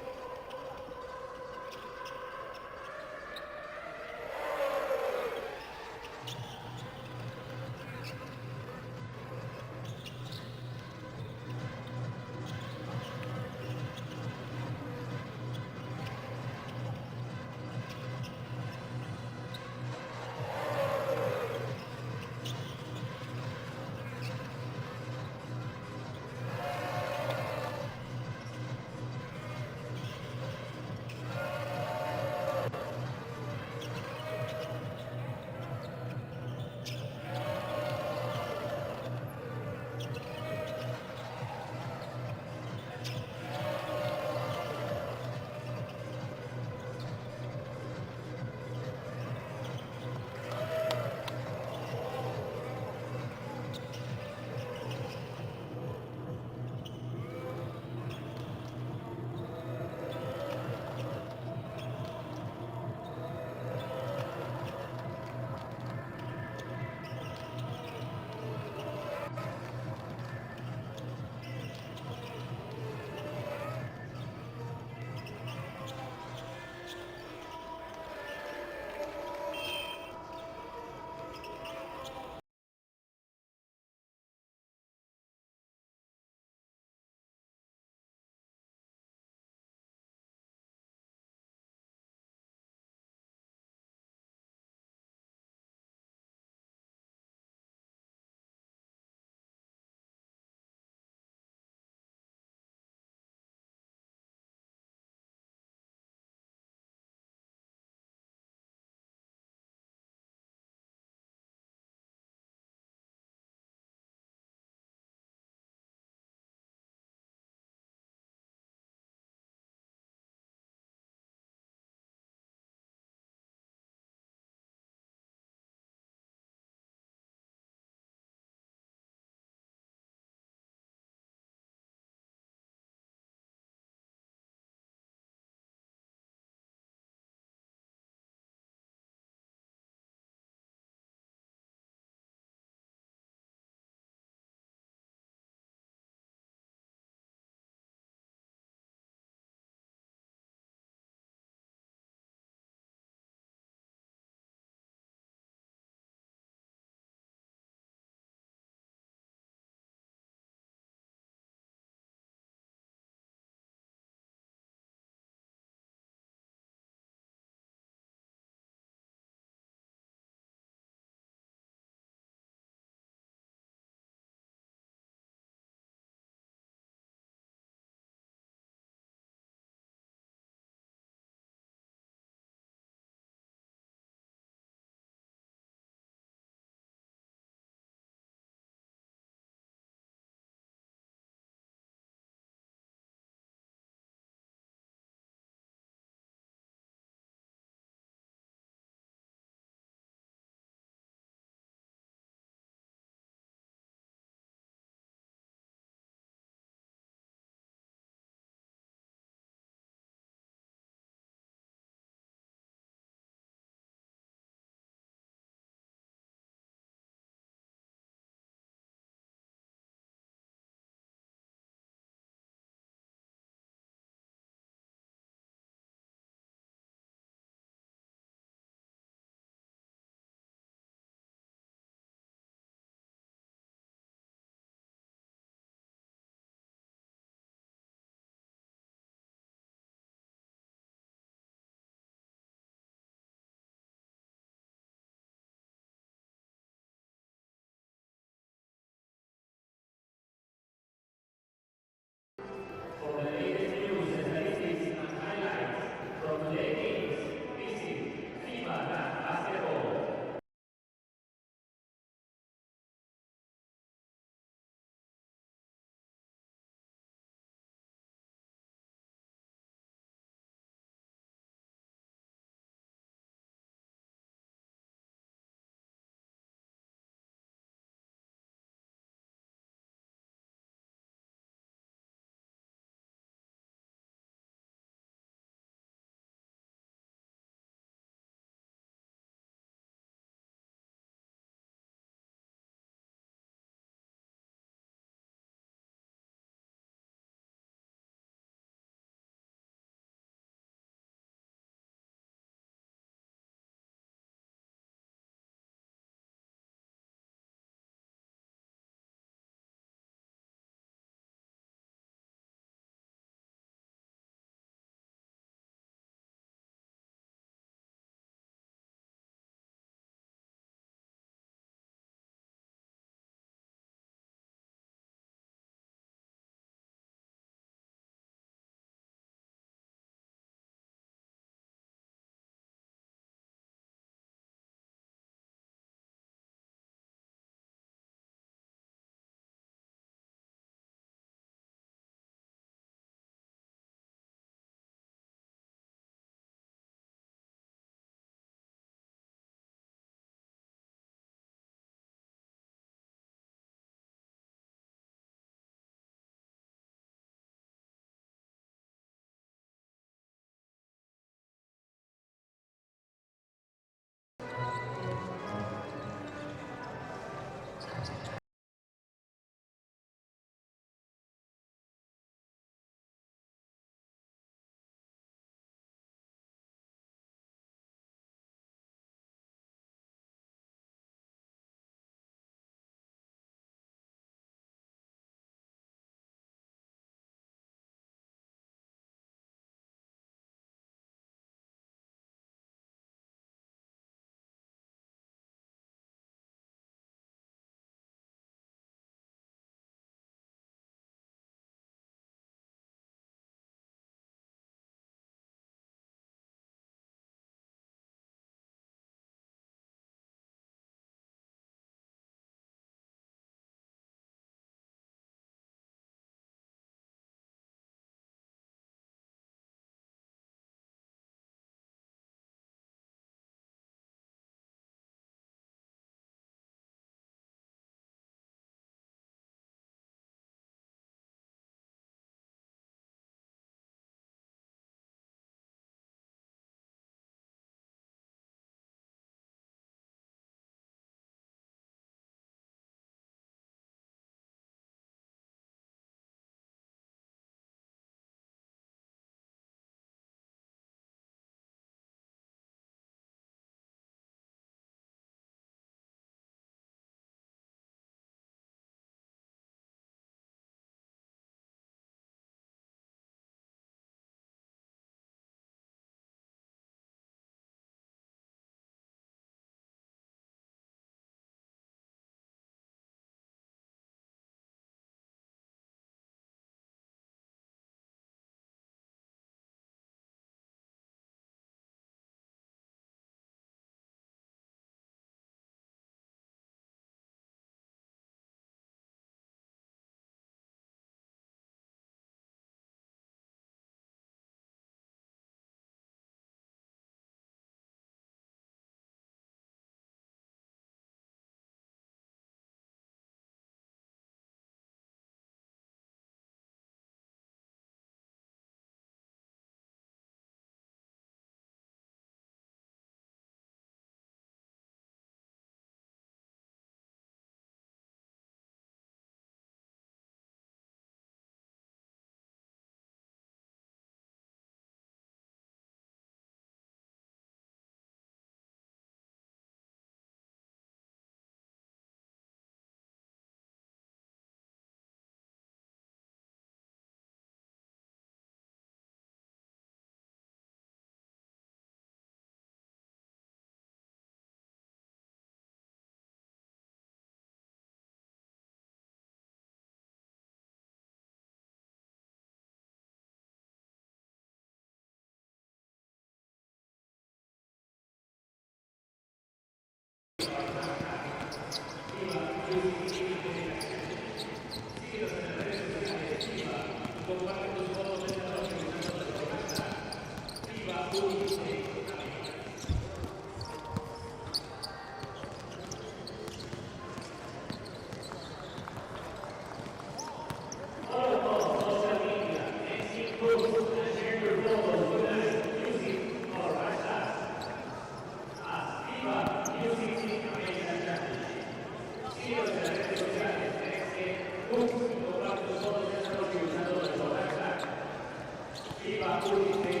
FIBA U16.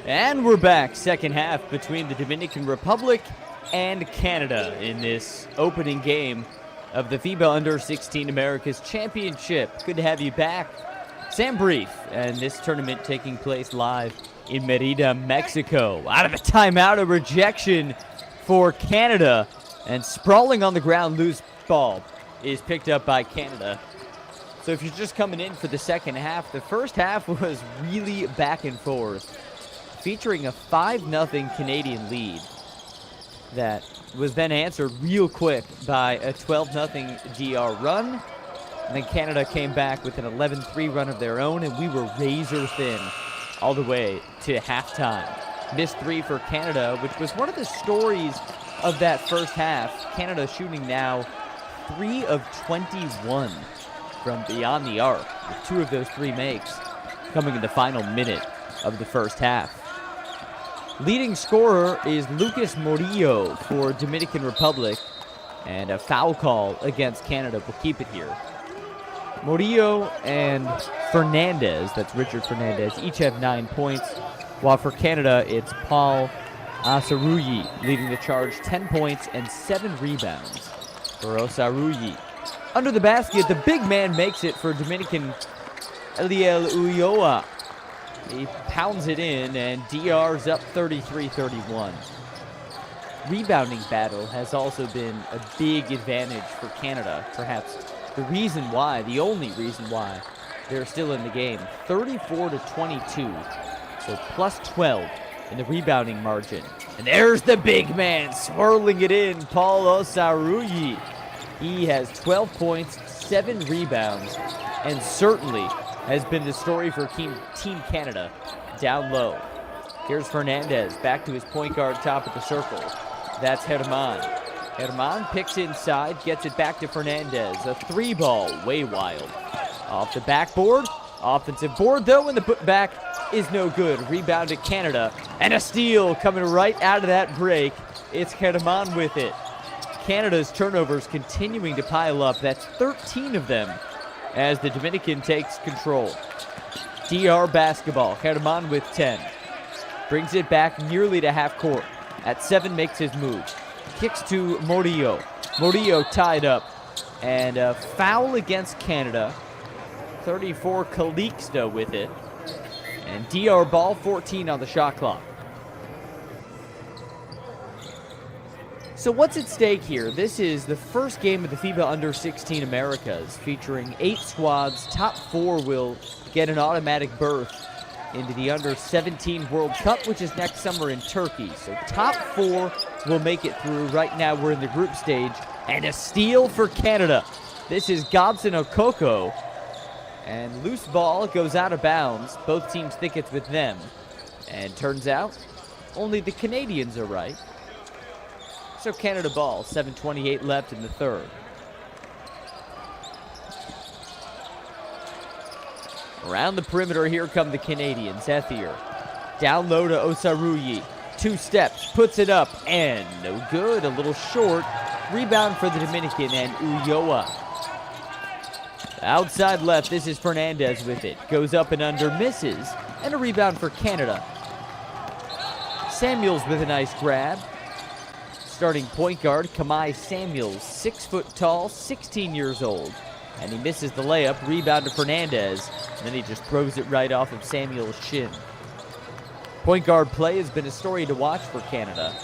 And we're back. Second half between the Dominican Republic and Canada in this opening game of the FIBA U16 Americas Championship. Good to have you back. Sam Brief, and this tournament taking place live in Merida, Mexico. Out of a timeout, a rejection for Canada, and sprawling on the ground, loose ball is picked up by Canada. So if you're just coming in for the second half, the first half was really back and forth, featuring a 5-0 Canadian lead that was then answered real quick by a 12-0 DR run. And then Canada came back with an 11-3 run of their own, and we were razor thin all the way to halftime. Missed 3 for Canada, which was one of the stories of that first half. Canada shooting now 3 of 21 from beyond the arc, with 2 of those 3 makes coming in the final minute of the first half. Leading scorer is Lucas Murillo for Dominican Republic, and a foul call against Canada will keep it here. Murillo and Fernandez, that's Richard Fernandez, each have 9 points, while for Canada it's Paul Osaruyi leading the charge, 10 points and 7 rebounds for Osaruyi. Under the basket, the big man makes it for Dominican Eliel Ulloa. He pounds it in, and DR's up 33-31. Rebounding battle has also been a big advantage for Canada. Perhaps the reason why, the only reason why they're still in the game. 34-22, so plus 12 in the rebounding margin. And there's the big man swirling it in, Paul Osaruyi. He has 12 points, 7 rebounds, and certainly has been the story for Team Canada down low. Here's Fernandez back to his point guard, top of the circle. That's Herman. Herman picks inside, gets it back to Fernandez. A 3-ball, way wild. Off the backboard, offensive board though, and the putback is no good. Rebound to Canada, and a steal coming right out of that break. It's Herman with it. Canada's turnovers continuing to pile up. That's 13 of them as the Dominican takes control. DR basketball, Herman with 10. Brings it back nearly to half court. At 7 makes his move. Kicks to Murillo. Murillo tied up. And a foul against Canada. 34 Calixto with it. And DR ball, 14 on the shot clock. So what's at stake here? This is the first game of the FIBA U16 Americas, featuring 8 squads. Top 4 will get an automatic berth into the U17 World Cup, which is next summer in Turkey. So top 4 will make it through. Right now we're in the group stage, and a steal for Canada. This is Gobson Okoko, and loose ball goes out of bounds. Both teams think it's with them, and turns out only the Canadians are right. So Canada ball, 7:28 left in the third. Around the perimeter, here come the Canadians. Ethier, down low to Osaruyi. 2 steps, puts it up, and no good, a little short. Rebound for the Dominican and Ulloa. Outside left, this is Fernandez with it. Goes up and under, misses, and a rebound for Canada. Samuels with a nice grab. Starting point guard, Kamai Samuels, 6 foot tall, 16 years old. And he misses the layup, rebound to Fernandez, and then he just throws it right off of Samuel's shin. Point guard play has been a story to watch for Canada.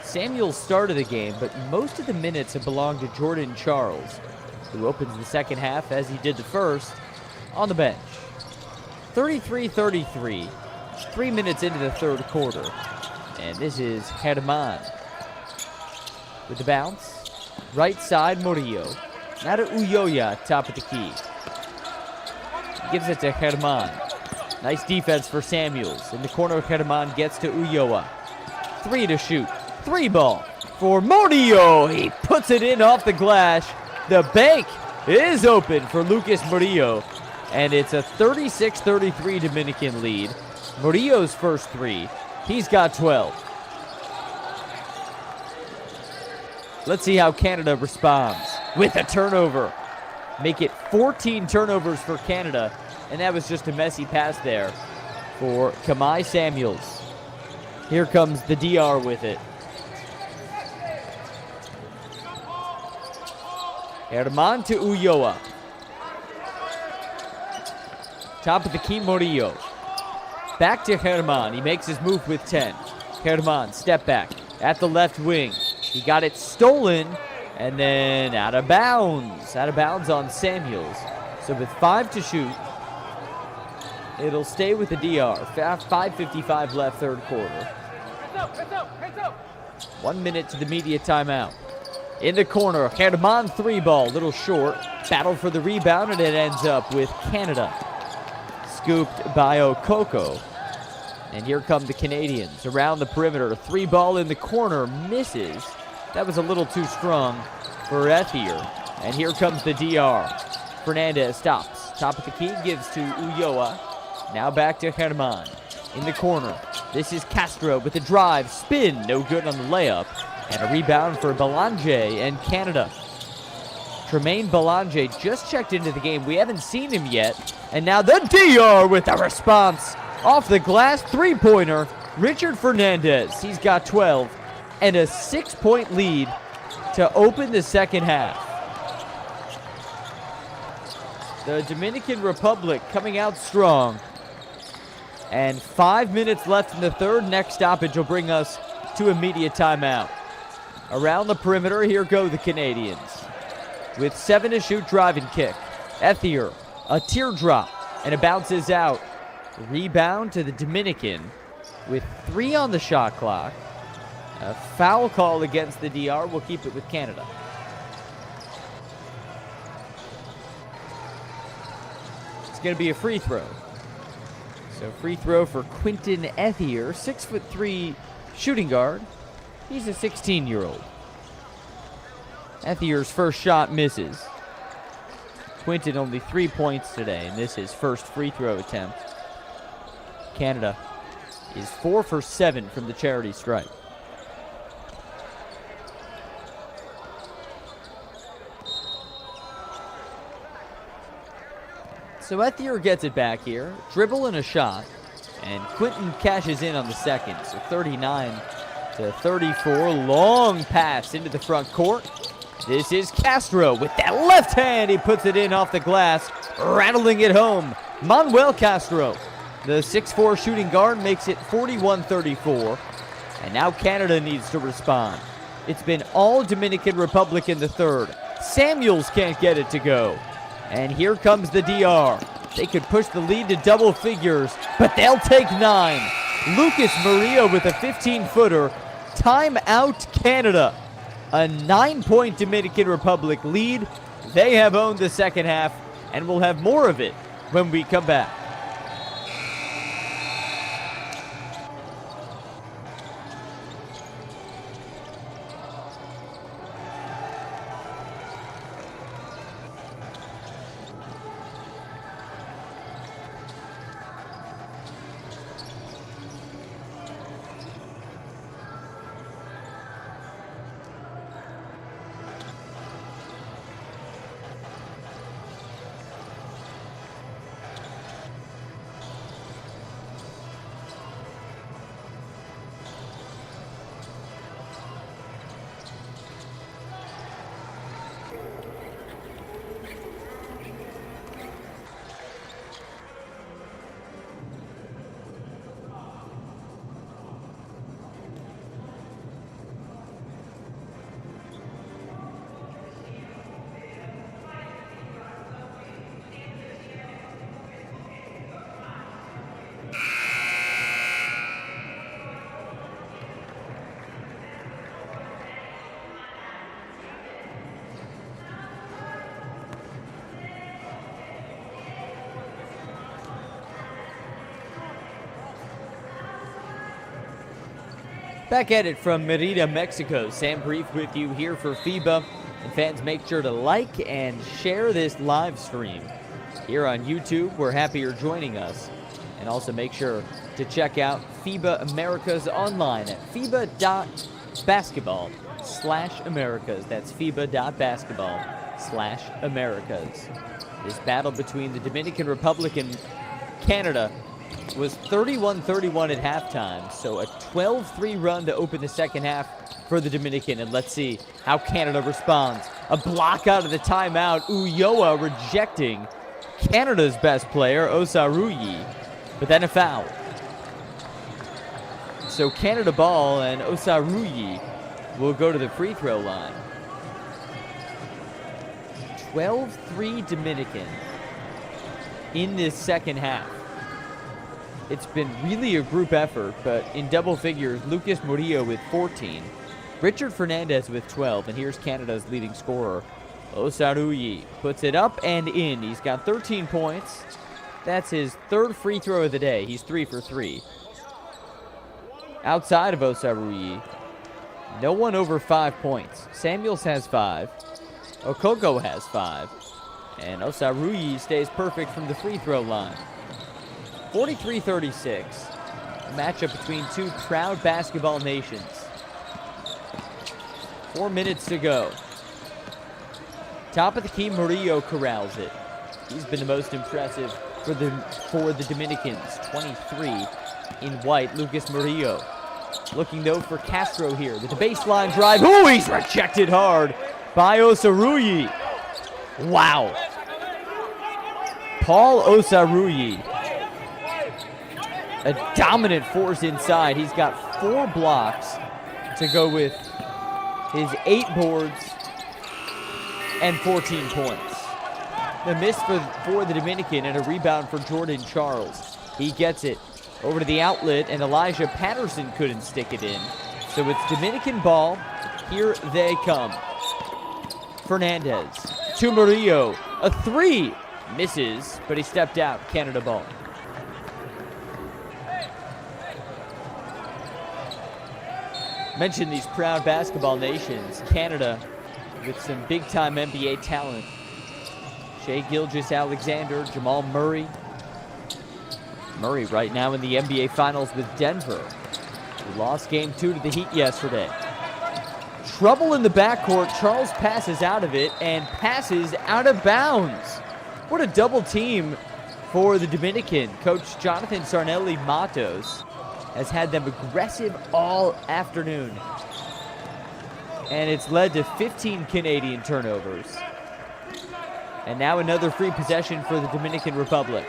Samuels started the game, but most of the minutes have belonged to Jordan Charles, who opens the second half as he did the first, on the bench. 33-33, 3 minutes into the third quarter. And this is Herman with the bounce. Right side, Murillo. Now to Ulloa, top of the key. Gives it to Herman. Nice defense for Samuels. In the corner, Herman gets to Ulloa. 3 to shoot. 3-ball for Murillo. He puts it in off the glass. The bank is open for Lucas Murillo. And it's a 36-33 Dominican lead. Murillo's first 3. He's got 12. Let's see how Canada responds with a turnover. Make it 14 turnovers for Canada, and that was just a messy pass there. for Kamai Samuels. Here comes the DR with it. Herman to Ulloa. Top of the key, Murillo. Back to Herman. He makes his move with 10. Herman, step back at the left wing. He got it stolen and then out of bounds. Out of bounds on Samuels. So with 5 to shoot, it'll stay with the DR. 5:55 left, third quarter. 1 minute to the media timeout. In the corner, Herman 3-ball, little short. Battle for the rebound, and it ends up with Canada. Scooped by Okoko. And here come the Canadians around the perimeter. 3-ball in the corner, misses. That was a little too strong for Ethier. And here comes the DR. Fernandez stops. Top of the key, gives to Ulloa. Now back to Herman. In the corner, this is Castro with a drive. Spin, no good on the layup. And a rebound for Belanger and Canada. Tremaine Belanger just checked into the game. We haven't seen him yet. And now the DR with a response. Off the glass, three-pointer. Richard Fernandez, he's got 12. And a 6-point lead to open the second half. The Dominican Republic coming out strong. And 5 minutes left in the third. Next stoppage will bring us to immediate timeout. Around the perimeter, here go the Canadians. With 7 to shoot, drive and kick. Ethier, a teardrop, and it bounces out. Rebound to the Dominican with 3 on the shot clock. A foul call against the DR. We'll keep it with Canada. It's going to be a free throw. So free throw for Quinton Ethier, 6'3" shooting guard. He's a 16-year-old. Ethier's first shot misses. Quinton only 3 points today, and this is his first free throw attempt. Canada is 4 for 7 from the charity stripe. So Ethier gets it back here, dribble and a shot, and Quinton cashes in on the second. So 39 to 34, long pass into the front court. This is Castro with that left hand. He puts it in off the glass, rattling it home. Manuel Castro, the 6'4" shooting guard, makes it 41-34. And now Canada needs to respond. It's been all Dominican Republic in the third. Samuels can't get it to go. And here comes the DR. They could push the lead to double figures, but they'll take 9. Lucas Murillo with a 15-footer. Timeout Canada. A 9-point Dominican Republic lead. They have owned the second half, and we'll have more of it when we come back. Back at it from Merida, Mexico. Sam Brief with you here for FIBA. And fans, make sure to like and share this live stream here on YouTube. We're happy you're joining us. And also make sure to check out FIBA Americas online at FIBA.basketball/Americas. That's FIBA.basketball/Americas. This battle between the Dominican Republic and Canada was 31-31 at halftime. So a 12-3 run to open the second half for the Dominican. And let's see how Canada responds. A block out of the timeout. Ulloa rejecting Canada's best player, Osaruyi. But then a foul. So Canada ball, and Osaruyi will go to the free throw line. 12-3 Dominican in this second half. It's been really a group effort, but in double figures, Lucas Murillo with 14, Richard Fernandez with 12, and here's Canada's leading scorer, Osaruyi. Puts it up and in. He's got 13 points. That's his third free throw of the day. He's 3 for 3. Outside of Osaruyi, no one over 5 points. Samuels has 5. Okoko has 5. And Osaruyi stays perfect from the free throw line. 43-36. A matchup between two proud basketball nations. 4 minutes to go. Top of the key, Murillo corrals it. He's been the most impressive for the Dominicans. 23 in white, Lucas Murillo. Looking though for Castro here with the baseline drive. Oh, he's rejected hard by Osaruyi. Wow. Paul Osaruyi, a dominant force inside. He's got 4 blocks to go with his 8 boards and 14 points. The miss for the Dominican and a rebound for Jordan Charles. He gets it over to the outlet, and Elijah Patterson couldn't stick it in. So it's Dominican ball. Here they come. Fernandez to Murillo. A 3. Misses, but he stepped out. Canada ball. Mentioned these proud basketball nations. Canada with some big-time NBA talent. Shai Gilgeous-Alexander, Jamal Murray. Murray right now in the NBA Finals with Denver. He lost game 2 to the Heat yesterday. Trouble in the backcourt. Charles passes out of it and passes out of bounds. What a double team for the Dominican. Coach Jonathan Sarnelli Matos has had them aggressive all afternoon. And it's led to 15 Canadian turnovers. And now another free possession for the Dominican Republic.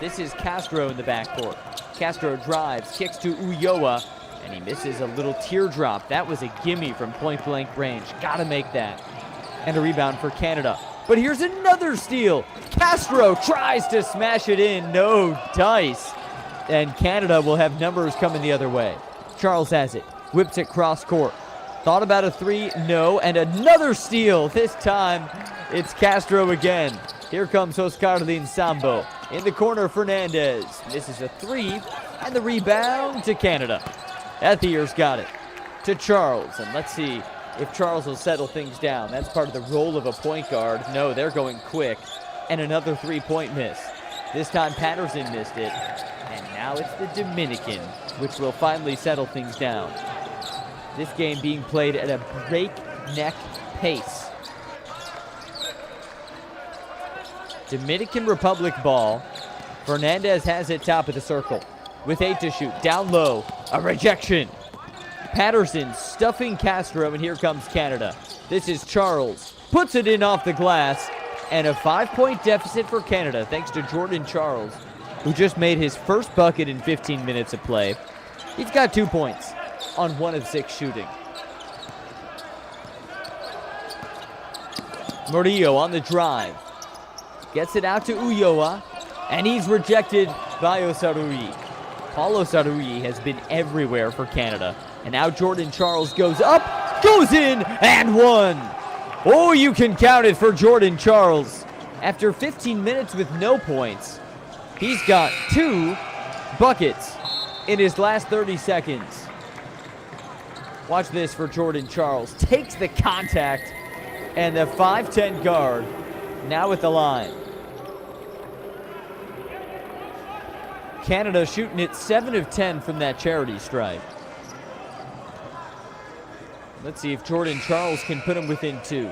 This is Castro in the backcourt. Castro drives, kicks to Ulloa, and he misses a little teardrop. That was a gimme from point-blank range. Gotta make that. And a rebound for Canada. But here's another steal. Castro tries to smash it in. No dice. And Canada will have numbers coming the other way. Charles has it. Whips it cross court. Thought about a 3. No. And another steal. This time it's Castro again. Here comes Oscar Sambo. In the corner, Fernandez. Misses a 3. And the rebound to Canada. Ethier's got it. To Charles. And let's see if Charles will settle things down. That's part of the role of a point guard. No, they're going quick. And another 3-point miss. This time Patterson missed it. And now it's the Dominican, which will finally settle things down. This game being played at a breakneck pace. Dominican Republic ball. Fernandez has it top of the circle with 8 to shoot. Down low, a rejection. Patterson stuffing Castro, and here comes Canada. This is Charles. Puts it in off the glass, and a 5-point deficit for Canada thanks to Jordan Charles, who just made his first bucket in 15 minutes of play. He's got 2 points on 1 of 6 shooting. Murillo on the drive. Gets it out to Ulloa, and he's rejected by Osaruyi. Paul Osaruyi has been everywhere for Canada. And now Jordan Charles goes up, goes in, and 1. Oh, you can count it for Jordan Charles. After 15 minutes with no points, he's got 2 buckets in his last 30 seconds. Watch this for Jordan Charles. Takes the contact, and the 5'10 guard now at the line. Canada shooting it 7 of 10 from that charity stripe. Let's see if Jordan Charles can put him within 2.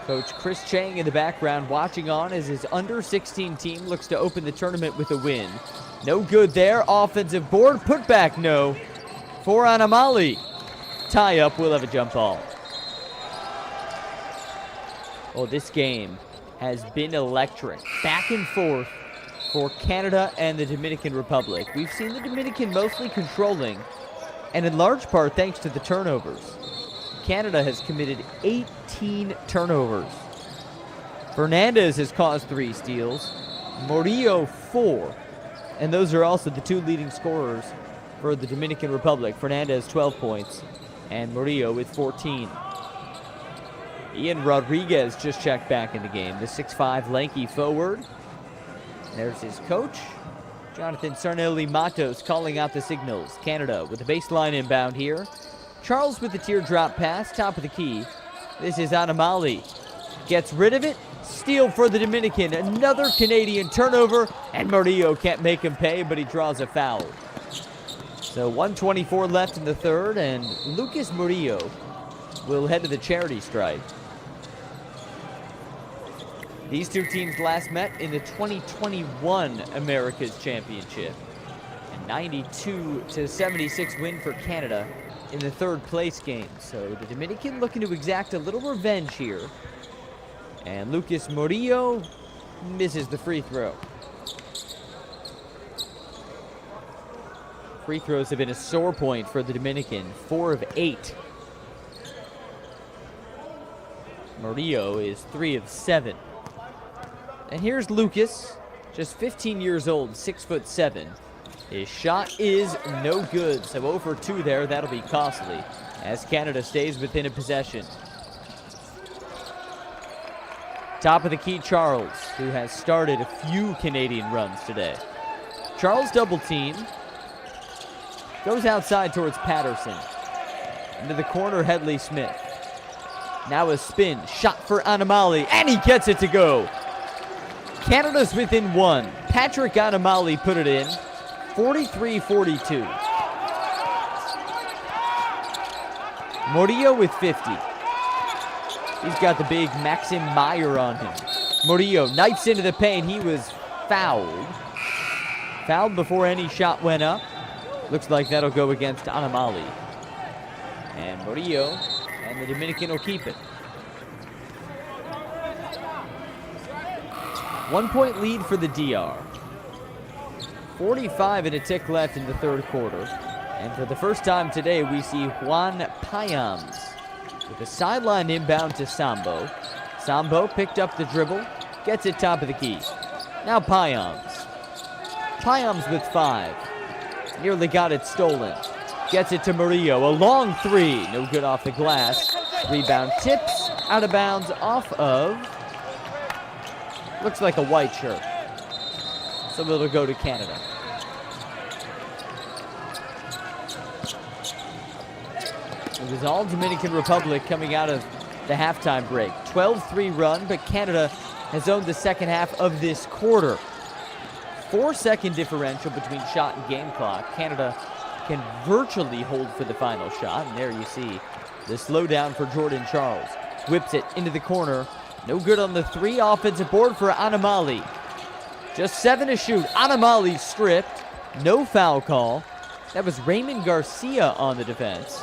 Coach Chris Chang in the background watching on as his under-16 team looks to open the tournament with a win. No good there. Offensive board. Put back, no. For Anamali. Tie up. We'll have a jump ball. Oh, this game has been electric. Back and forth for Canada and the Dominican Republic. We've seen the Dominican mostly controlling, and in large part thanks to the turnovers. Canada has committed 18 turnovers. Fernandez has caused 3 steals. Murillo 4. And those are also the 2 leading scorers for the Dominican Republic. Fernandez 12 points and Murillo with 14. Ian Rodriguez just checked back in the game. The 6'5" lanky forward. There's his coach. Jonathan Sarnelli Matos calling out the signals. Canada with the baseline inbound here. Charles with the teardrop pass, top of the key. This is Anamali. Gets rid of it. Steal for the Dominican. Another Canadian turnover. And Murillo can't make him pay, but he draws a foul. So 1:24 left in the third, and Lucas Murillo will head to the charity stripe. These two teams last met in the 2021 America's Championship. A 92-76 win for Canada in the third place game. So the Dominican looking to exact a little revenge here. And Lucas Murillo misses the free throw. Free throws have been a sore point for the Dominican, 4 of 8. Murillo is 3 of 7. And here's Lucas, just 15 years old, 6'7". His shot is no good, so 0 for 2 there. That'll be costly as Canada stays within a possession. Top of the key, Charles, who has started a few Canadian runs today. Charles double team. Goes outside towards Patterson. Into the corner, Headley Smith. Now a spin. Shot for Anamali, and he gets it to go. Canada's within 1. Patrick Anamali put it in. 43-42. Murillo with 50. He's got the big Maxim Meyer on him. Murillo knifes into the paint. He was fouled. Fouled before any shot went up. Looks like that'll go against Anamali. And Murillo and the Dominican will keep it. 1 point lead for the DR. 45 and a tick left in the third quarter. And for the first time today, we see Juan Payams with a sideline inbound to Sambo. Sambo picked up the dribble, gets it top of the key. Now Payams. Payams with 5. Nearly got it stolen. Gets it to Murillo. A long 3. No good off the glass. Rebound tips out of bounds off of, looks like a white shirt. So it'll go to Canada. It was all Dominican Republic coming out of the halftime break. 12-3 run, but Canada has owned the second half of this quarter. 4-second differential between shot and game clock. Canada can virtually hold for the final shot. And there you see the slowdown for Jordan Charles. Whips it into the corner. No good on the 3. Offensive board for Anamali. Just 7 to shoot. Anamali stripped. No foul call. That was Raymond Garcia on the defense.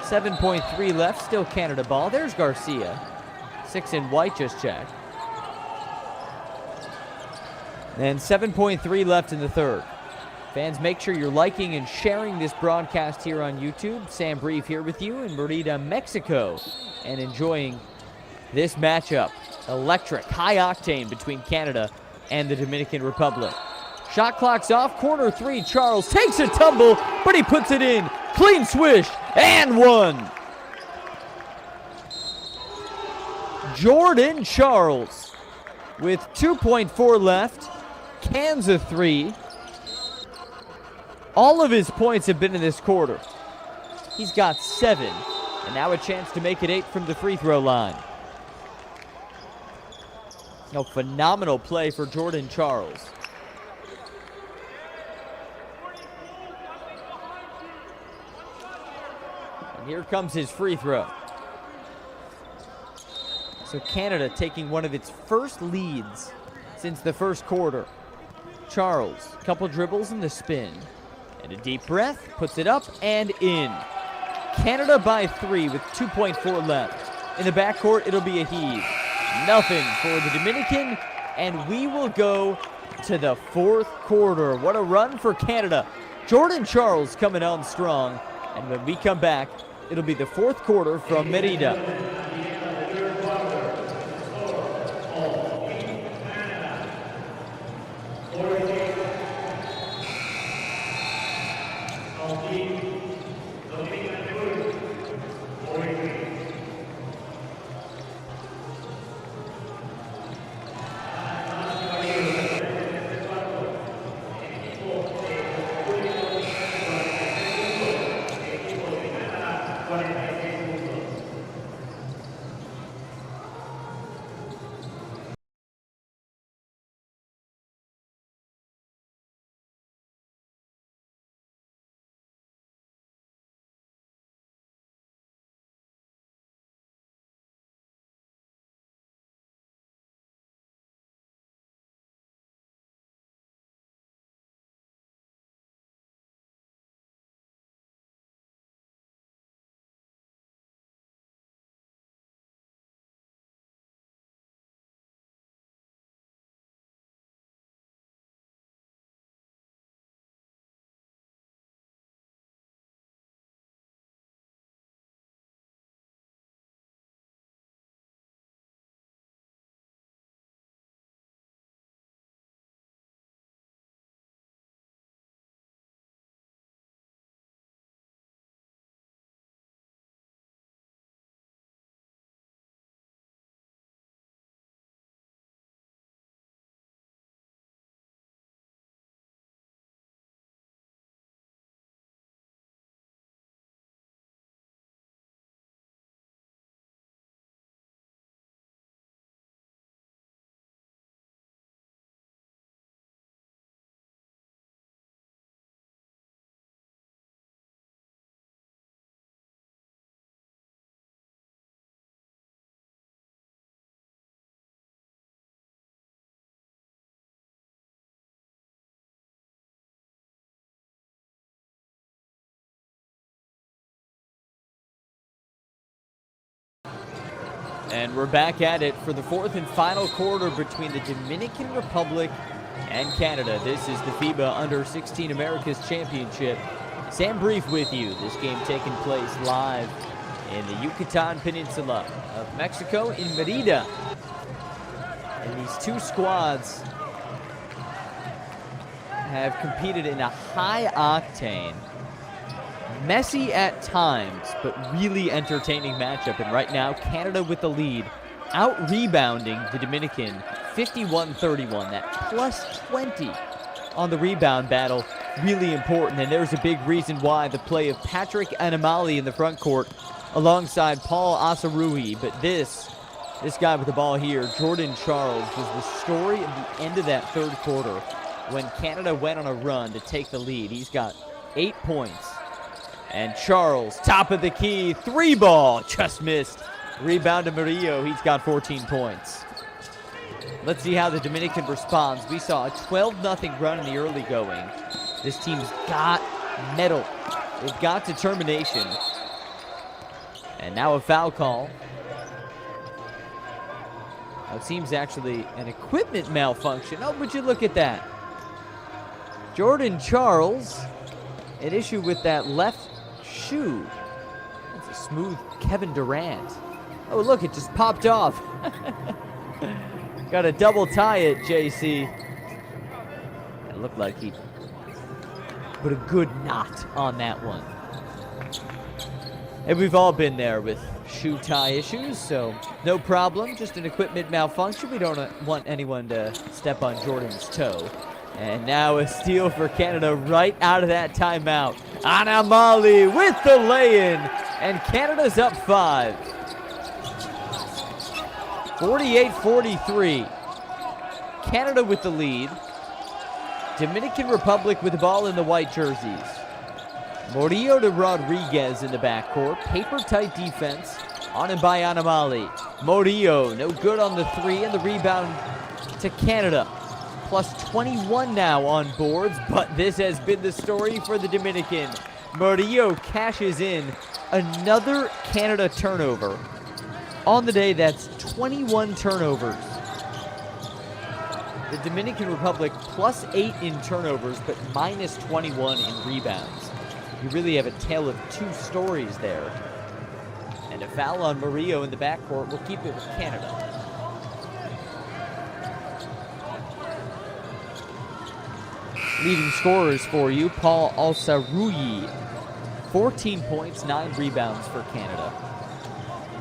7.3 left. Still Canada ball. There's Garcia. 6 in white just checked. And 7.3 left in the third. Fans, make sure you're liking and sharing this broadcast here on YouTube. Sam Brief here with you in Merida, Mexico, and enjoying this matchup. Electric, high octane between Canada and the Dominican Republic. Shot clock's off, corner 3. Charles takes a tumble, but he puts it in. Clean swish, and 1. Jordan Charles with 2.4 left. Cans a 3. All of his points have been in this quarter. He's got 7, and now a chance to make it 8 from the free throw line. No, phenomenal play for Jordan Charles. And here comes his free throw. So Canada taking one of its first leads since the first quarter. Charles, couple dribbles in the spin. And a deep breath, puts it up and in. Canada by 3 with 2.4 left. In the backcourt, it'll be a heave. Nothing for the Dominican, and we will go to the fourth quarter. What a run for Canada. Jordan Charles coming on strong, and when we come back, it'll be the fourth quarter from Merida. And we're back at it for the fourth and final quarter between the Dominican Republic and Canada. This is the FIBA Under-16 Americas Championship. Sam Brief with you. This game taking place live in the Yucatan Peninsula of Mexico in Merida. And these two squads have competed in a high-octane, messy at times, but really entertaining matchup. And right now, Canada with the lead, out-rebounding the Dominican 51-31. That plus 20 on the rebound battle, really important. And there's a big reason why the play of Patrick Anamali in the front court alongside Paul Asarui. But this guy with the ball here, Jordan Charles, was the story at the end of that third quarter when Canada went on a run to take the lead. He's got 8 points. And Charles, top of the key, three ball, just missed. Rebound to Murillo, he's got 14 points. Let's see how the Dominican responds. We saw a 12-0 run in the early going. This team's got mettle. They've got determination. And now a foul call. Now it seems actually an equipment malfunction. Oh, would you look at that? Jordan Charles, an issue with that left shoe. That's a smooth Kevin Durant. Oh, look, it just popped off. Got to double tie it, JC. It looked like he put a good knot on that one. And we've all been there with shoe tie issues, so no problem. Just an equipment malfunction. We don't want anyone to step on Jordan's toe. And now a steal for Canada right out of that timeout. Anamali with the lay-in, and Canada's up 5. 48-43. Canada with the lead. Dominican Republic with the ball in the white jerseys. Murillo to Rodriguez in the backcourt. Paper-tight defense On and by Anamali. Murillo, no good on the three, and the rebound to Canada. Plus 21 now on boards, but this has been the story for the Dominican. Murillo cashes in another Canada turnover. On the day, that's 21 turnovers. The Dominican Republic plus 8 in turnovers, but minus 21 in rebounds. You really have a tale of two stories there. And a foul on Murillo in the backcourt will keep it with Canada. Leading scorers for you, Paul Alsarouyi. 14 points, 9 rebounds for Canada.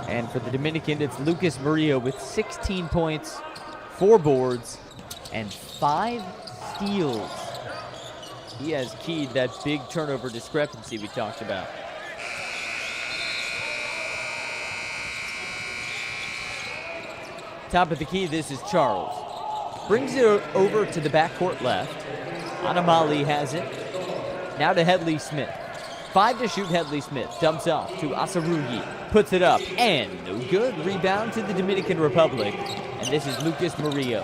And for the Dominican, it's Lucas Murillo with 16 points, 4 boards, and 5 steals. He has keyed that big turnover discrepancy we talked about. Top of the key, this is Charles. Brings it over to the backcourt left. Anamali has it. Now to Headley Smith. 5 to shoot, Headley Smith. Dumps off to Asarugi. Puts it up, and no good. Rebound to the Dominican Republic. And this is Lucas Murillo.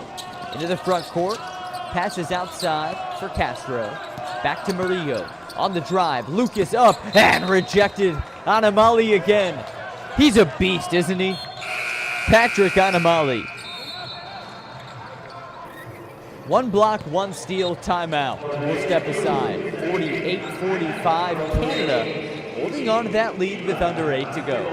Into the front court. Passes outside for Castro. Back to Murillo. On the drive. Lucas up, and rejected. Anamali again. He's a beast, isn't he? Patrick Anamali. 1 block, 1 steal, timeout. We'll step aside. 48-45, Canada holding on to that lead with under 8 to go.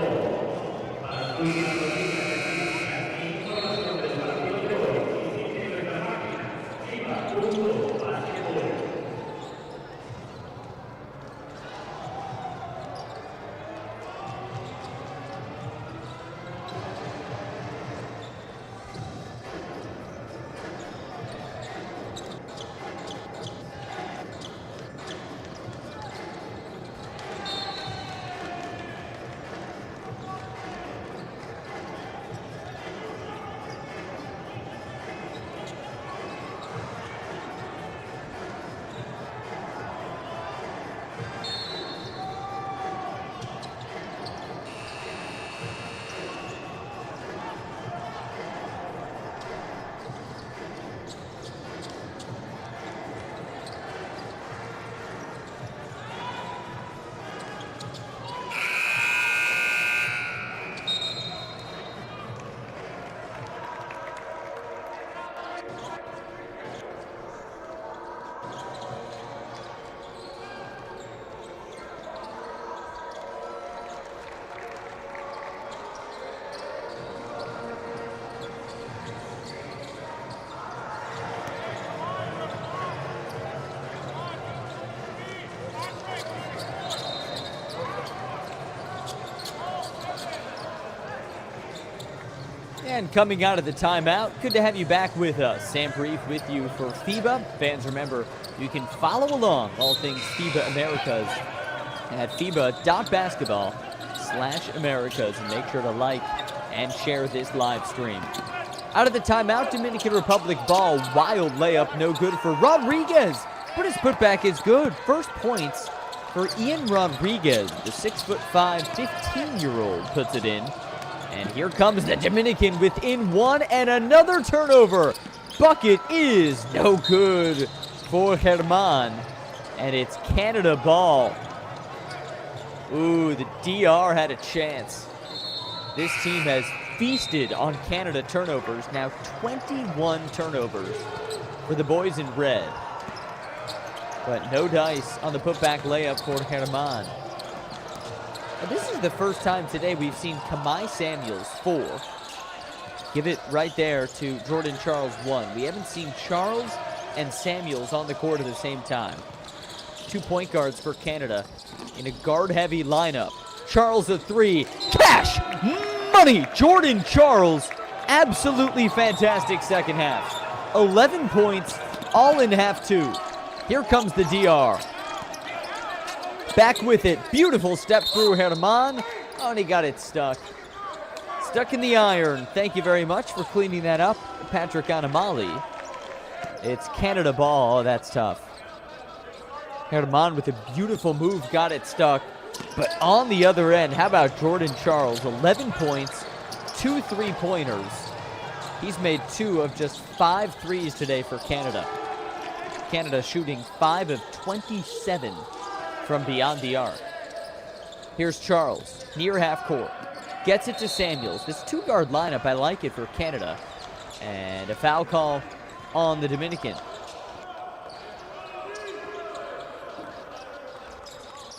And coming out of the timeout, good to have you back with us. Sam Brief with you for FIBA. Fans, remember, you can follow along all things FIBA Americas at FIBA.basketball/Americas. And make sure to like and share this live stream. Out of the timeout, Dominican Republic ball. Wild layup, no good for Rodriguez. But his putback is good. First points for Ian Rodriguez. The 6'5", 15-year-old puts it in. And here comes the Dominican within 1 and another turnover. Bucket is no good for Herman. And it's Canada ball. Ooh, the DR had a chance. This team has feasted on Canada turnovers. Now 21 turnovers for the boys in red. But no dice on the putback layup for Herman. And this is the first time today we've seen Kamai Samuels 4. Give it right there to Jordan Charles 1. We haven't seen Charles and Samuels on the court at the same time. 2 point guards for Canada in a guard-heavy lineup. Charles a 3. Cash! Money! Jordan Charles. Absolutely fantastic second half. 11 points, all in half 2. Here comes the DR. Back with it. Beautiful step through Herman. Oh, and he got it stuck. Stuck in the iron. Thank you very much for cleaning that up, Patrick Anamali. It's Canada ball. Oh, that's tough. Herman with a beautiful move got it stuck. But on the other end, how about Jordan Charles? 11 points, 2 3-pointers. He's made 2 of just 5 threes today for Canada. Canada shooting 5 of 27 from beyond the arc. Here's Charles, near half court. Gets it to Samuels. This 2-guard lineup, I like it for Canada. And a foul call on the Dominican.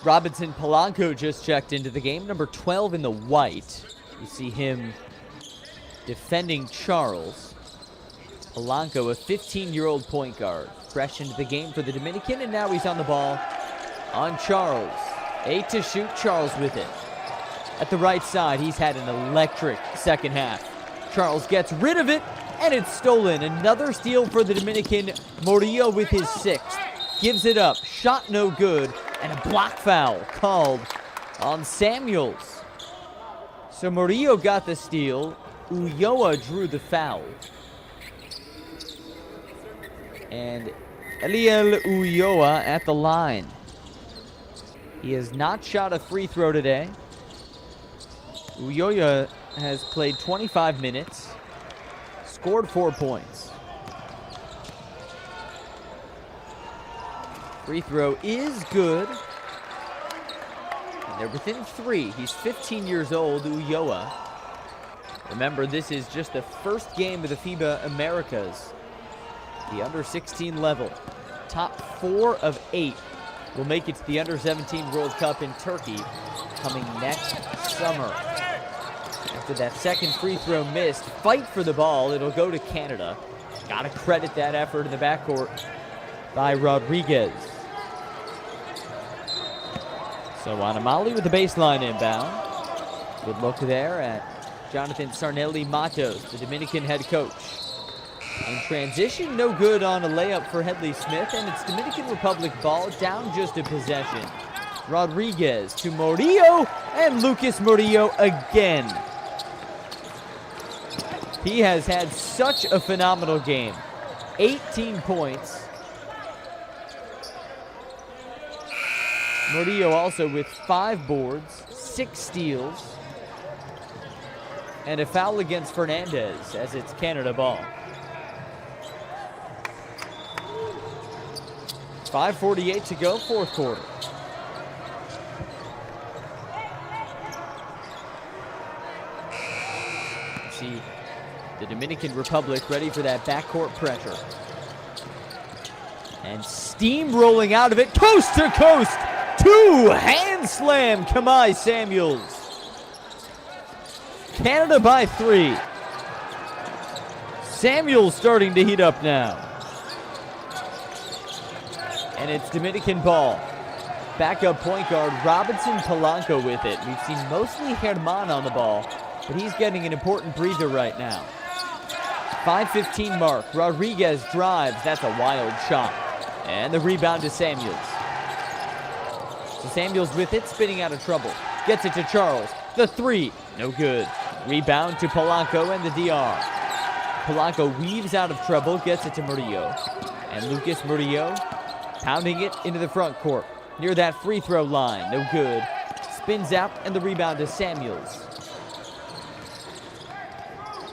Robinson Polanco just checked into the game, number 12 in the white. You see him defending Charles. Polanco, a 15-year-old point guard, fresh into the game for the Dominican, and now he's on the ball on Charles. 8 to shoot, Charles with it. At the right side, he's had an electric second half. Charles gets rid of it, and it's stolen. Another steal for the Dominican. Murillo with his 6th. Gives it up, shot no good, and a block foul called on Samuels. So Murillo got the steal. Ulloa drew the foul. And Eliel Ulloa at the line. He has not shot a free throw today. Ulloa has played 25 minutes, scored 4 points. Free throw is good. And they're within 3. He's 15 years old, Ulloa. Remember, this is just the first game of the FIBA Americas, the under-16 level. Top 4 of 8 will make it to the under-17 World Cup in Turkey coming next summer. After that second free throw missed, fight for the ball. It'll go to Canada. Gotta credit that effort in the backcourt by Rodriguez. So Anamali with the baseline inbound. Good look there at Jonathan Sarnelli Matos, the Dominican head coach. In transition, no good on a layup for Headley Smith, and it's Dominican Republic ball, down just a possession. Rodriguez to Murillo, and Lucas Murillo again. He has had such a phenomenal game. 18 points. Murillo also with 5 boards, 6 steals, and a foul against Fernandez as it's Canada ball. 5:48 to go, fourth quarter. See the Dominican Republic ready for that backcourt pressure. And steam rolling out of it, coast to coast. 2 hand slam, Kamai Samuels. Canada by 3. Samuels starting to heat up now. And it's Dominican ball. Backup point guard Robinson Polanco with it. We've seen mostly Herman on the ball, but he's getting an important breather right now. 5:15 mark. Rodriguez drives. That's a wild shot. And the rebound to Samuels. So Samuels with it, spinning out of trouble. Gets it to Charles. The 3, no good. Rebound to Polanco and the DR. Polanco weaves out of trouble, gets it to Murillo. And Lucas Murillo pounding it into the front court. Near that free throw line, no good. Spins out and the rebound to Samuels.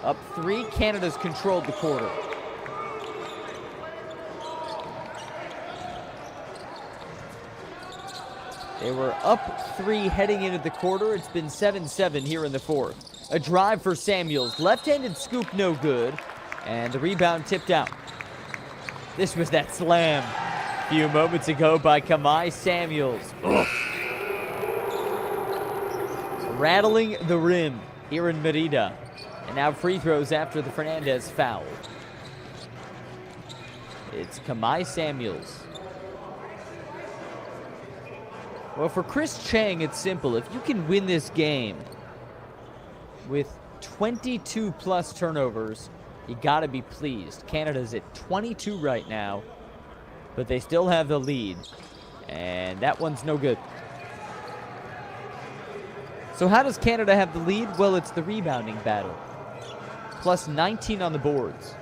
Up 3, Canada's controlled the quarter. They were up 3 heading into the quarter. It's been 7-7 here in the fourth. A drive for Samuels. Left-handed scoop, no good. And the rebound tipped out. This was that slam a few moments ago by Kamai Samuels. Ugh. Rattling the rim here in Merida. And now free throws after the Fernandez foul. It's Kamai Samuels. Well, for Chris Chang, it's simple. If you can win this game with 22-plus turnovers, you got to be pleased. Canada's at 22 right now, but they still have the lead, and that one's no good. So how does Canada have the lead? Well, it's the rebounding battle. Plus 19 on the boards.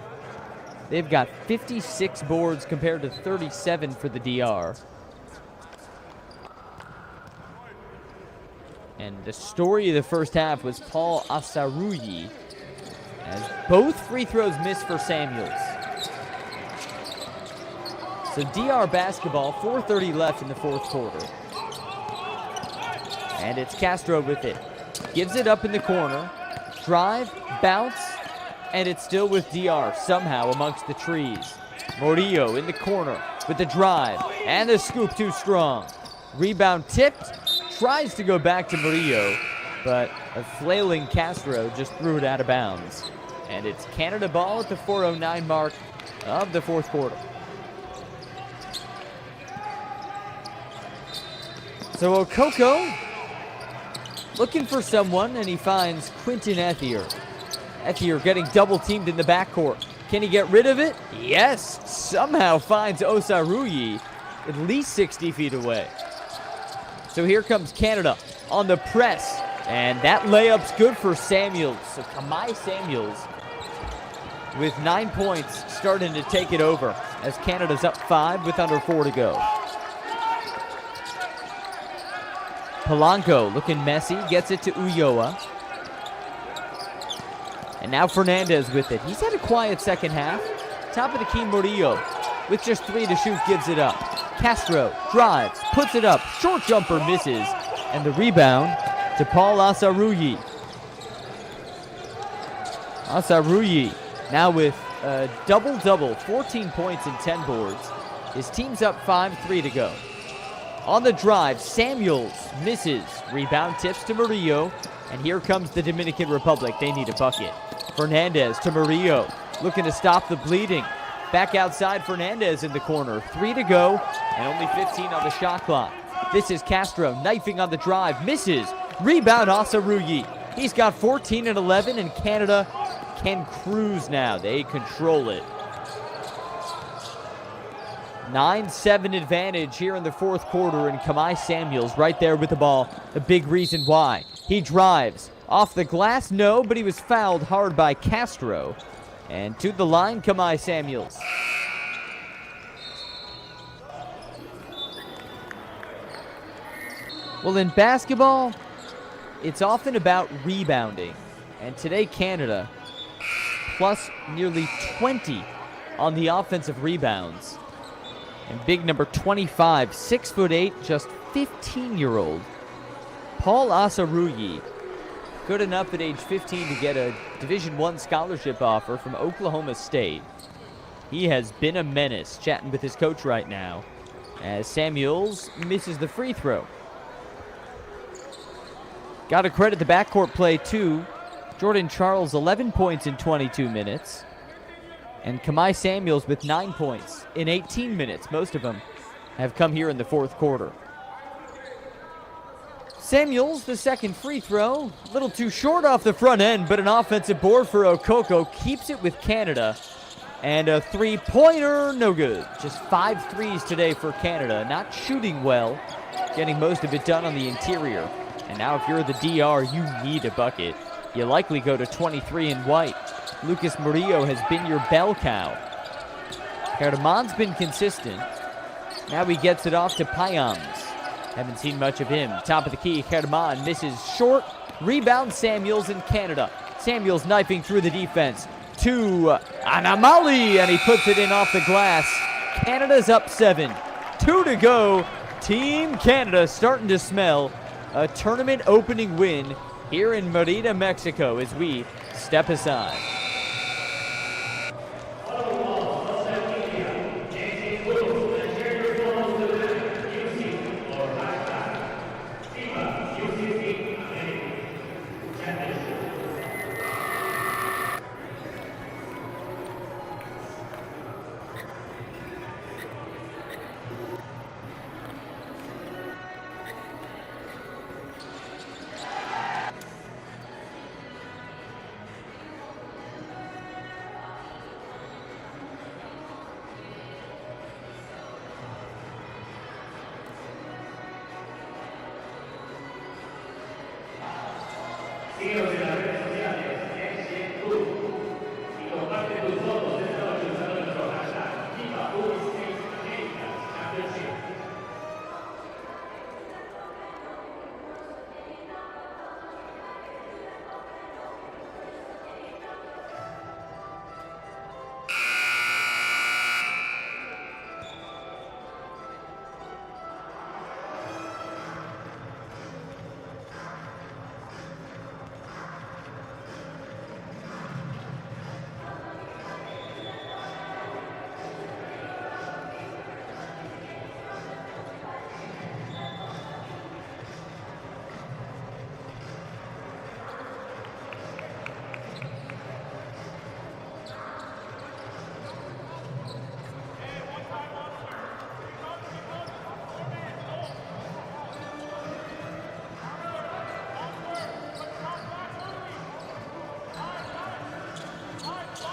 They've got 56 boards compared to 37 for the DR. And the story of the first half was Paul Asaruyi, as both free throws missed for Samuels. So DR basketball, 4:30 left in the fourth quarter. And it's Castro with it. Gives it up in the corner. Drive, bounce, and it's still with DR somehow amongst the trees. Murillo in the corner with the drive, and the scoop too strong. Rebound tipped, tries to go back to Murillo, but a flailing Castro just threw it out of bounds. And it's Canada ball at the 4:09 mark of the fourth quarter. So Okoko looking for someone, and he finds Quinton Ethier. Ethier getting double teamed in the backcourt. Can he get rid of it? Yes, somehow finds Osaruyi at least 60 feet away. So here comes Canada on the press, and that layup's good for Samuels. So Kamai Samuels with 9 points starting to take it over as Canada's up 5 with under 4 to go. Polanco looking messy, gets it to Ulloa. And now Fernandez with it. He's had a quiet second half. Top of the key, Murillo with just 3 to shoot, gives it up. Castro drives, puts it up, short jumper misses, and the rebound to Paul Asaruyi. Asaruyi now with a double-double, 14 points and 10 boards. His team's up 5-3 to go. On the drive, Samuels misses. Rebound tips to Murillo, and here comes the Dominican Republic. They need a bucket. Fernandez to Murillo, looking to stop the bleeding. Back outside, Fernandez in the corner. 3 to go, and only 15 on the shot clock. This is Castro, knifing on the drive, misses. Rebound, Asaruyi. He's got 14 and 11, and Canada can cruise now. They control it. 9-7 advantage here in the fourth quarter, and Kamai Samuels right there with the ball. The big reason why. He drives. Off the glass, no, but he was fouled hard by Castro. And to the line, Kamai Samuels. Well, in basketball, it's often about rebounding. And today, Canada plus nearly 20 on the offensive rebounds. And big number 25, 6'8", just 15-year-old Paul Asaruyi, good enough at age 15 to get a Division I scholarship offer from Oklahoma State. He has been a menace, chatting with his coach right now, as Samuels misses the free throw. Got to credit the backcourt play, too. Jordan Charles, 11 points in 22 minutes. And Kamai Samuels with 9 points in 18 minutes. Most of them have come here in the fourth quarter. Samuels, the second free throw. A little too short off the front end, but an offensive board for Okoko. Keeps it with Canada. And a three-pointer, no good. Just 5 threes today for Canada. Not shooting well, getting most of it done on the interior. And now if you're the DR, you need a bucket. You likely go to 23 in white. Lucas Murillo has been your bell cow. Herman's been consistent. Now he gets it off to Payams. Haven't seen much of him. Top of the key, Herman misses short. Rebound, Samuels in Canada. Samuels knifing through the defense to Anamali, and he puts it in off the glass. Canada's up 7. 2 to go. Team Canada starting to smell a tournament opening win here in Merida, Mexico, as we step aside.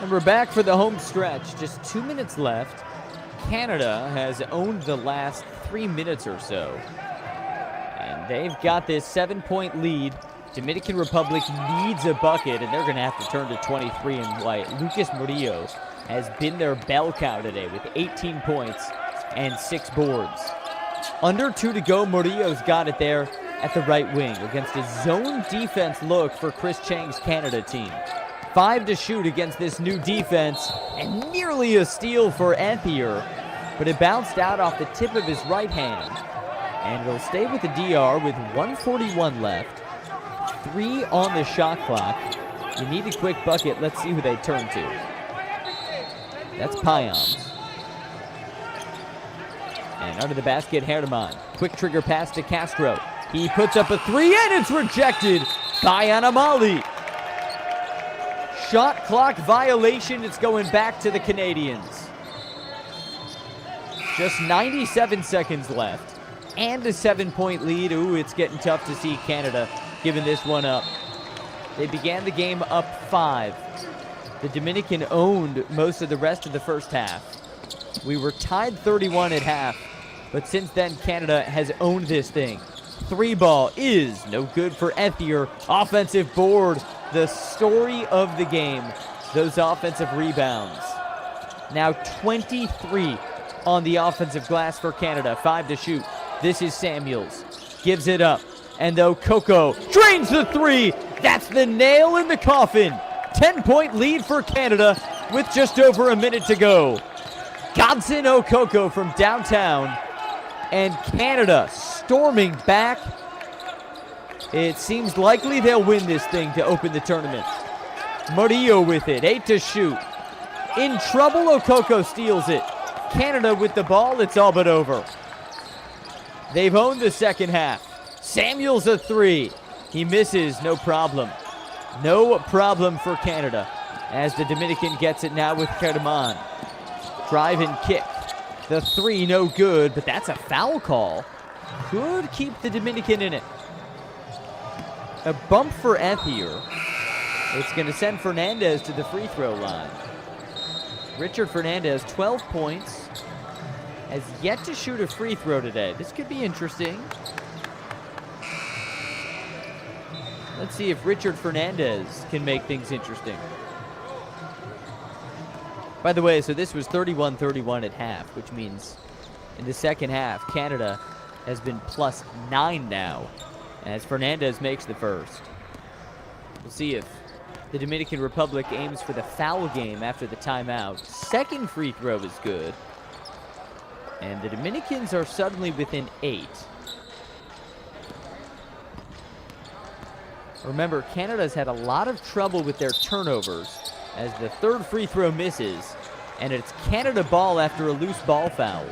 And we're back for the home stretch. Just 2 minutes left. Canada has owned the last 3 minutes or so. And they've got this 7-point lead. Dominican Republic needs a bucket, and they're going to have to turn to 23 and white. Lucas Murillo has been their bell cow today with 18 points and 6 boards. Under 2 to go, Murillo's got it there at the right wing against a zone defense look for Chris Chang's Canada team. 5 to shoot against this new defense, and nearly a steal for Ethier, but it bounced out off the tip of his right hand, and it'll stay with the DR with 1:41 left. 3 on the shot clock. You need a quick bucket. Let's see who they turn to. That's Payams. And under the basket, Herman. Quick trigger pass to Castro. He puts up a 3, and it's rejected by Anamali. Shot clock violation. It's going back to the Canadians. Just 97 seconds left. And a 7-point lead. Ooh, it's getting tough to see Canada giving this one up. They began the game up 5. The Dominican owned most of the rest of the first half. We were tied 31 at half, but since then Canada has owned this thing. 3 ball is no good for Ethier. Offensive board, the story of the game. Those offensive rebounds. Now 23 on the offensive glass for Canada. 5 to shoot. This is Samuels. Gives it up. And though Coco drains the 3, that's the nail in the coffin. 10-point lead for Canada with just over a minute to go. Godson Okoko from downtown, and Canada storming back. It seems likely they'll win this thing to open the tournament. Murillo with it, 8 to shoot. In trouble, Okoko steals it. Canada with the ball, it's all but over. They've owned the second half. Samuels a 3. He misses, no problem. No problem for Canada as the Dominican gets it now with Herman. Drive and kick. The 3 no good, but that's a foul call. Could keep the Dominican in it. A bump for Ethier. It's going to send Fernandez to the free throw line. Richard Fernandez, 12 points. Has yet to shoot a free throw today. This could be interesting. Let's see if Richard Fernandez can make things interesting. By the way, so this was 31-31 at half, which means in the second half, Canada has been +9 now as Fernandez makes the first. We'll see if the Dominican Republic aims for the foul game after the timeout. Second free throw is good. And the Dominicans are suddenly within 8. Remember, Canada's had a lot of trouble with their turnovers as the third free throw misses, and it's Canada ball after a loose ball foul.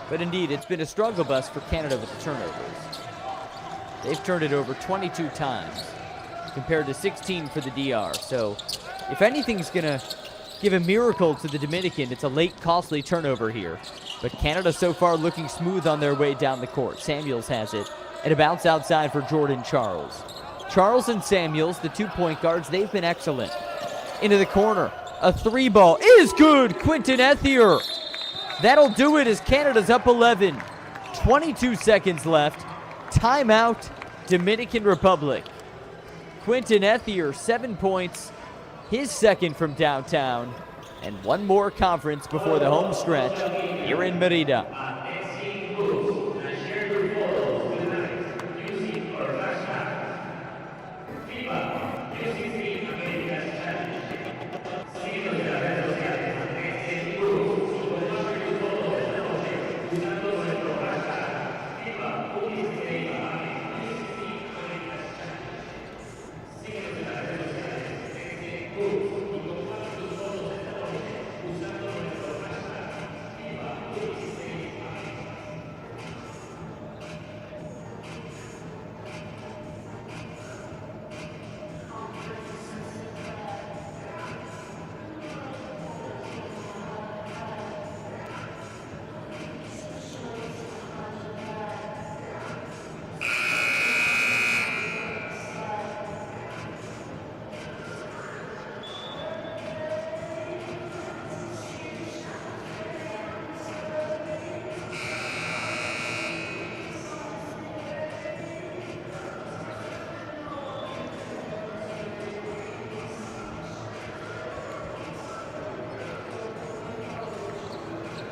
But indeed, it's been a struggle bus for Canada with the turnovers. They've turned it over 22 times compared to 16 for the DR. So if anything's going to give a miracle to the Dominican, it's a late, costly turnover here. But Canada so far looking smooth on their way down the court. Samuels has it, and a bounce outside for Jordan Charles. Charles and Samuels, the 2-point guards, they've been excellent. Into the corner, a 3 ball is good. Quinton Ethier. That'll do it as Canada's up 11. 22 seconds left. Timeout, Dominican Republic. Quinton Ethier, 7 points. His second from downtown. And one more conference before the home stretch here in Merida.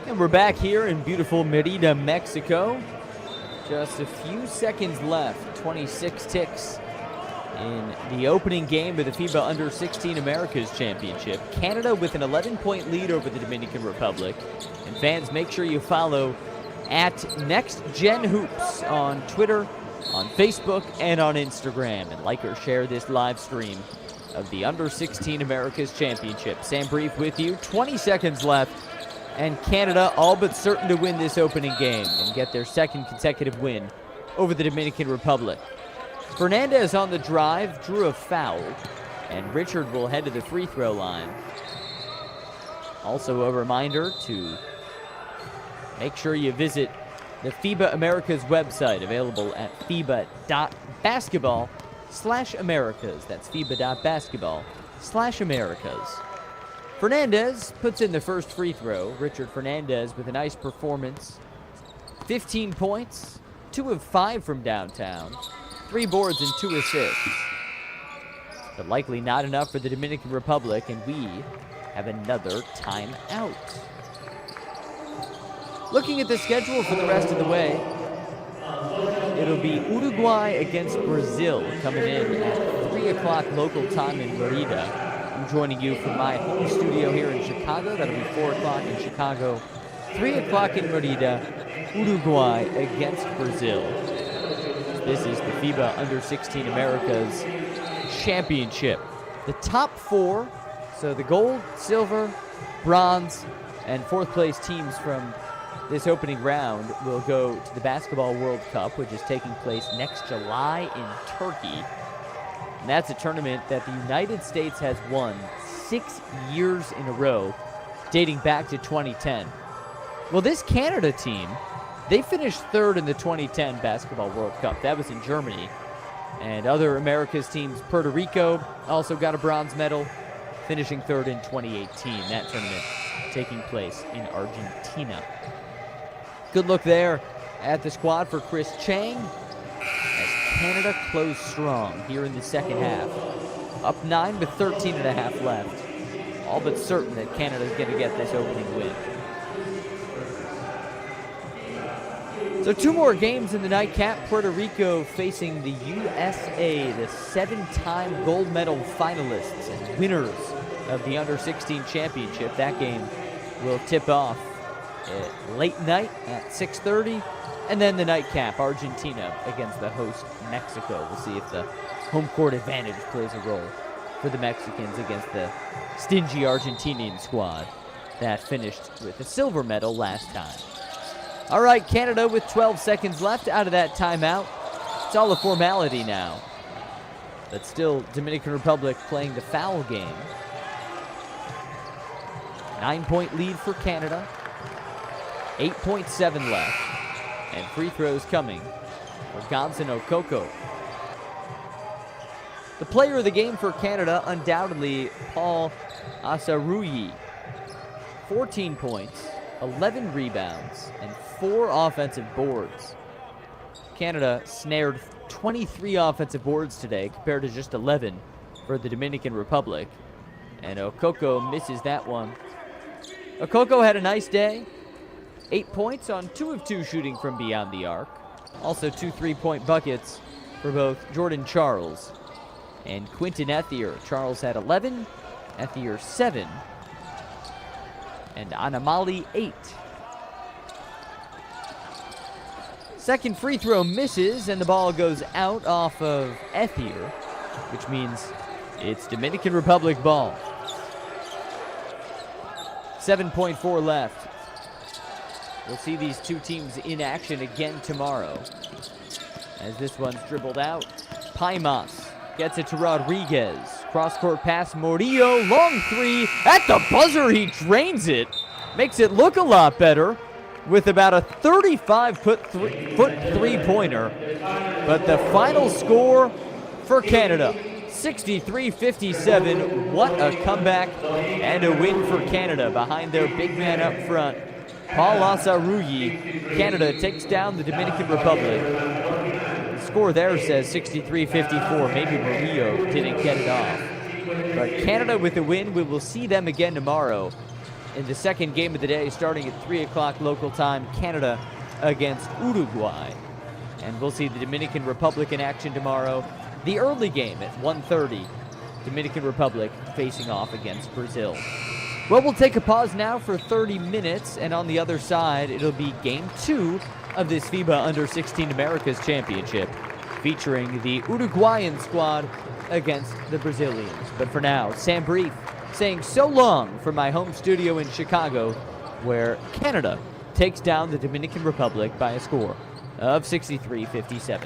And we're back here in beautiful Merida, Mexico. Just a few seconds left, 26 ticks in the opening game of the FIBA Under-16 Americas Championship. Canada with an 11-point lead over the Dominican Republic. And fans, make sure you follow at NextGenHoops on Twitter, on Facebook, and on Instagram. And like or share this live stream of the Under-16 Americas Championship. Sam Brief with you, 20 seconds left. And Canada all but certain to win this opening game and get their second consecutive win over the Dominican Republic. Fernandez on the drive, drew a foul, and Richard will head to the free throw line. Also a reminder to make sure you visit the FIBA Americas website, available at FIBA.basketball/Americas. That's FIBA.basketball/Americas. Fernandez puts in the first free throw. Richard Fernandez with a nice performance. 15 points, 2 of 5 from downtown, 3 boards and 2 assists. But likely not enough for the Dominican Republic, and we have another timeout. Looking at the schedule for the rest of the way, it'll be Uruguay against Brazil coming in at 3 o'clock local time in Merida. I'm joining you from my home studio here in Chicago. That'll be 4 o'clock in Chicago, 3 o'clock in Merida. Uruguay against Brazil. This is the FIBA Under-16 Americas Championship. The top 4, so the gold, silver, bronze, and 4th place teams from this opening round will go to the Basketball World Cup, which is taking place next July in Turkey. And that's a tournament that the United States has won 6 years in a row, dating back to 2010. Well, this Canada team, they finished 3rd in the 2010 Basketball World Cup. That was in Germany. And other Americas teams, Puerto Rico also got a bronze medal, finishing 3rd in 2018. That tournament taking place in Argentina. Good look there at the squad for Chris Chang, as Canada closed strong here in the second half. Up 9 with 13 and a half left. All but certain that Canada's going to get this opening win. So 2 more games in the nightcap. Puerto Rico facing the USA, the 7-time gold medal finalists and winners of the Under-16 Championship. That game will tip off at late night at 6:30. And then the nightcap, Argentina against the host Mexico. We'll see if the home court advantage plays a role for the Mexicans against the stingy Argentinian squad that finished with a silver medal last time. All right, Canada with 12 seconds left out of that timeout. It's all a formality now. But still, Dominican Republic playing the foul game. 9-point lead for Canada. 8.7 left. And free throws coming for Gonzan Okoko. The player of the game for Canada, undoubtedly Paul Asaruyi. 14 points, 11 rebounds, and 4 offensive boards. Canada snared 23 offensive boards today compared to just 11 for the Dominican Republic. And Okoko misses that one. Okoko had a nice day. 8 points on 2 of 2 shooting from beyond the arc. Also 2 3-point buckets for both Jordan Charles and Quinton Ethier. Charles had 11, Ethier 7, and Anamali 8. Second free throw misses, and the ball goes out off of Ethier, which means it's Dominican Republic ball. 7.4 left. We'll see these 2 teams in action again tomorrow. As this one's dribbled out, Paimas gets it to Rodriguez. Cross-court pass, Murillo, long 3. At the buzzer, he drains it. Makes it look a lot better with about a 35-foot three-pointer. But the final score for Canada, 63-57. What a comeback and a win for Canada behind their big man up front, Paul Asaruyi. Canada takes down the Dominican Republic. The score there says 63-54. Maybe Murillo didn't get it off. But Canada with the win. We will see them again tomorrow in the second game of the day, starting at 3 o'clock local time, Canada against Uruguay. And we'll see the Dominican Republic in action tomorrow. The early game at 1:30, Dominican Republic facing off against Brazil. Well, we'll take a pause now for 30 minutes, and on the other side, it'll be Game 2 of this FIBA Under-16 Americas Championship, featuring the Uruguayan squad against the Brazilians. But for now, Sam Brief saying so long from my home studio in Chicago, where Canada takes down the Dominican Republic by a score of 63-57.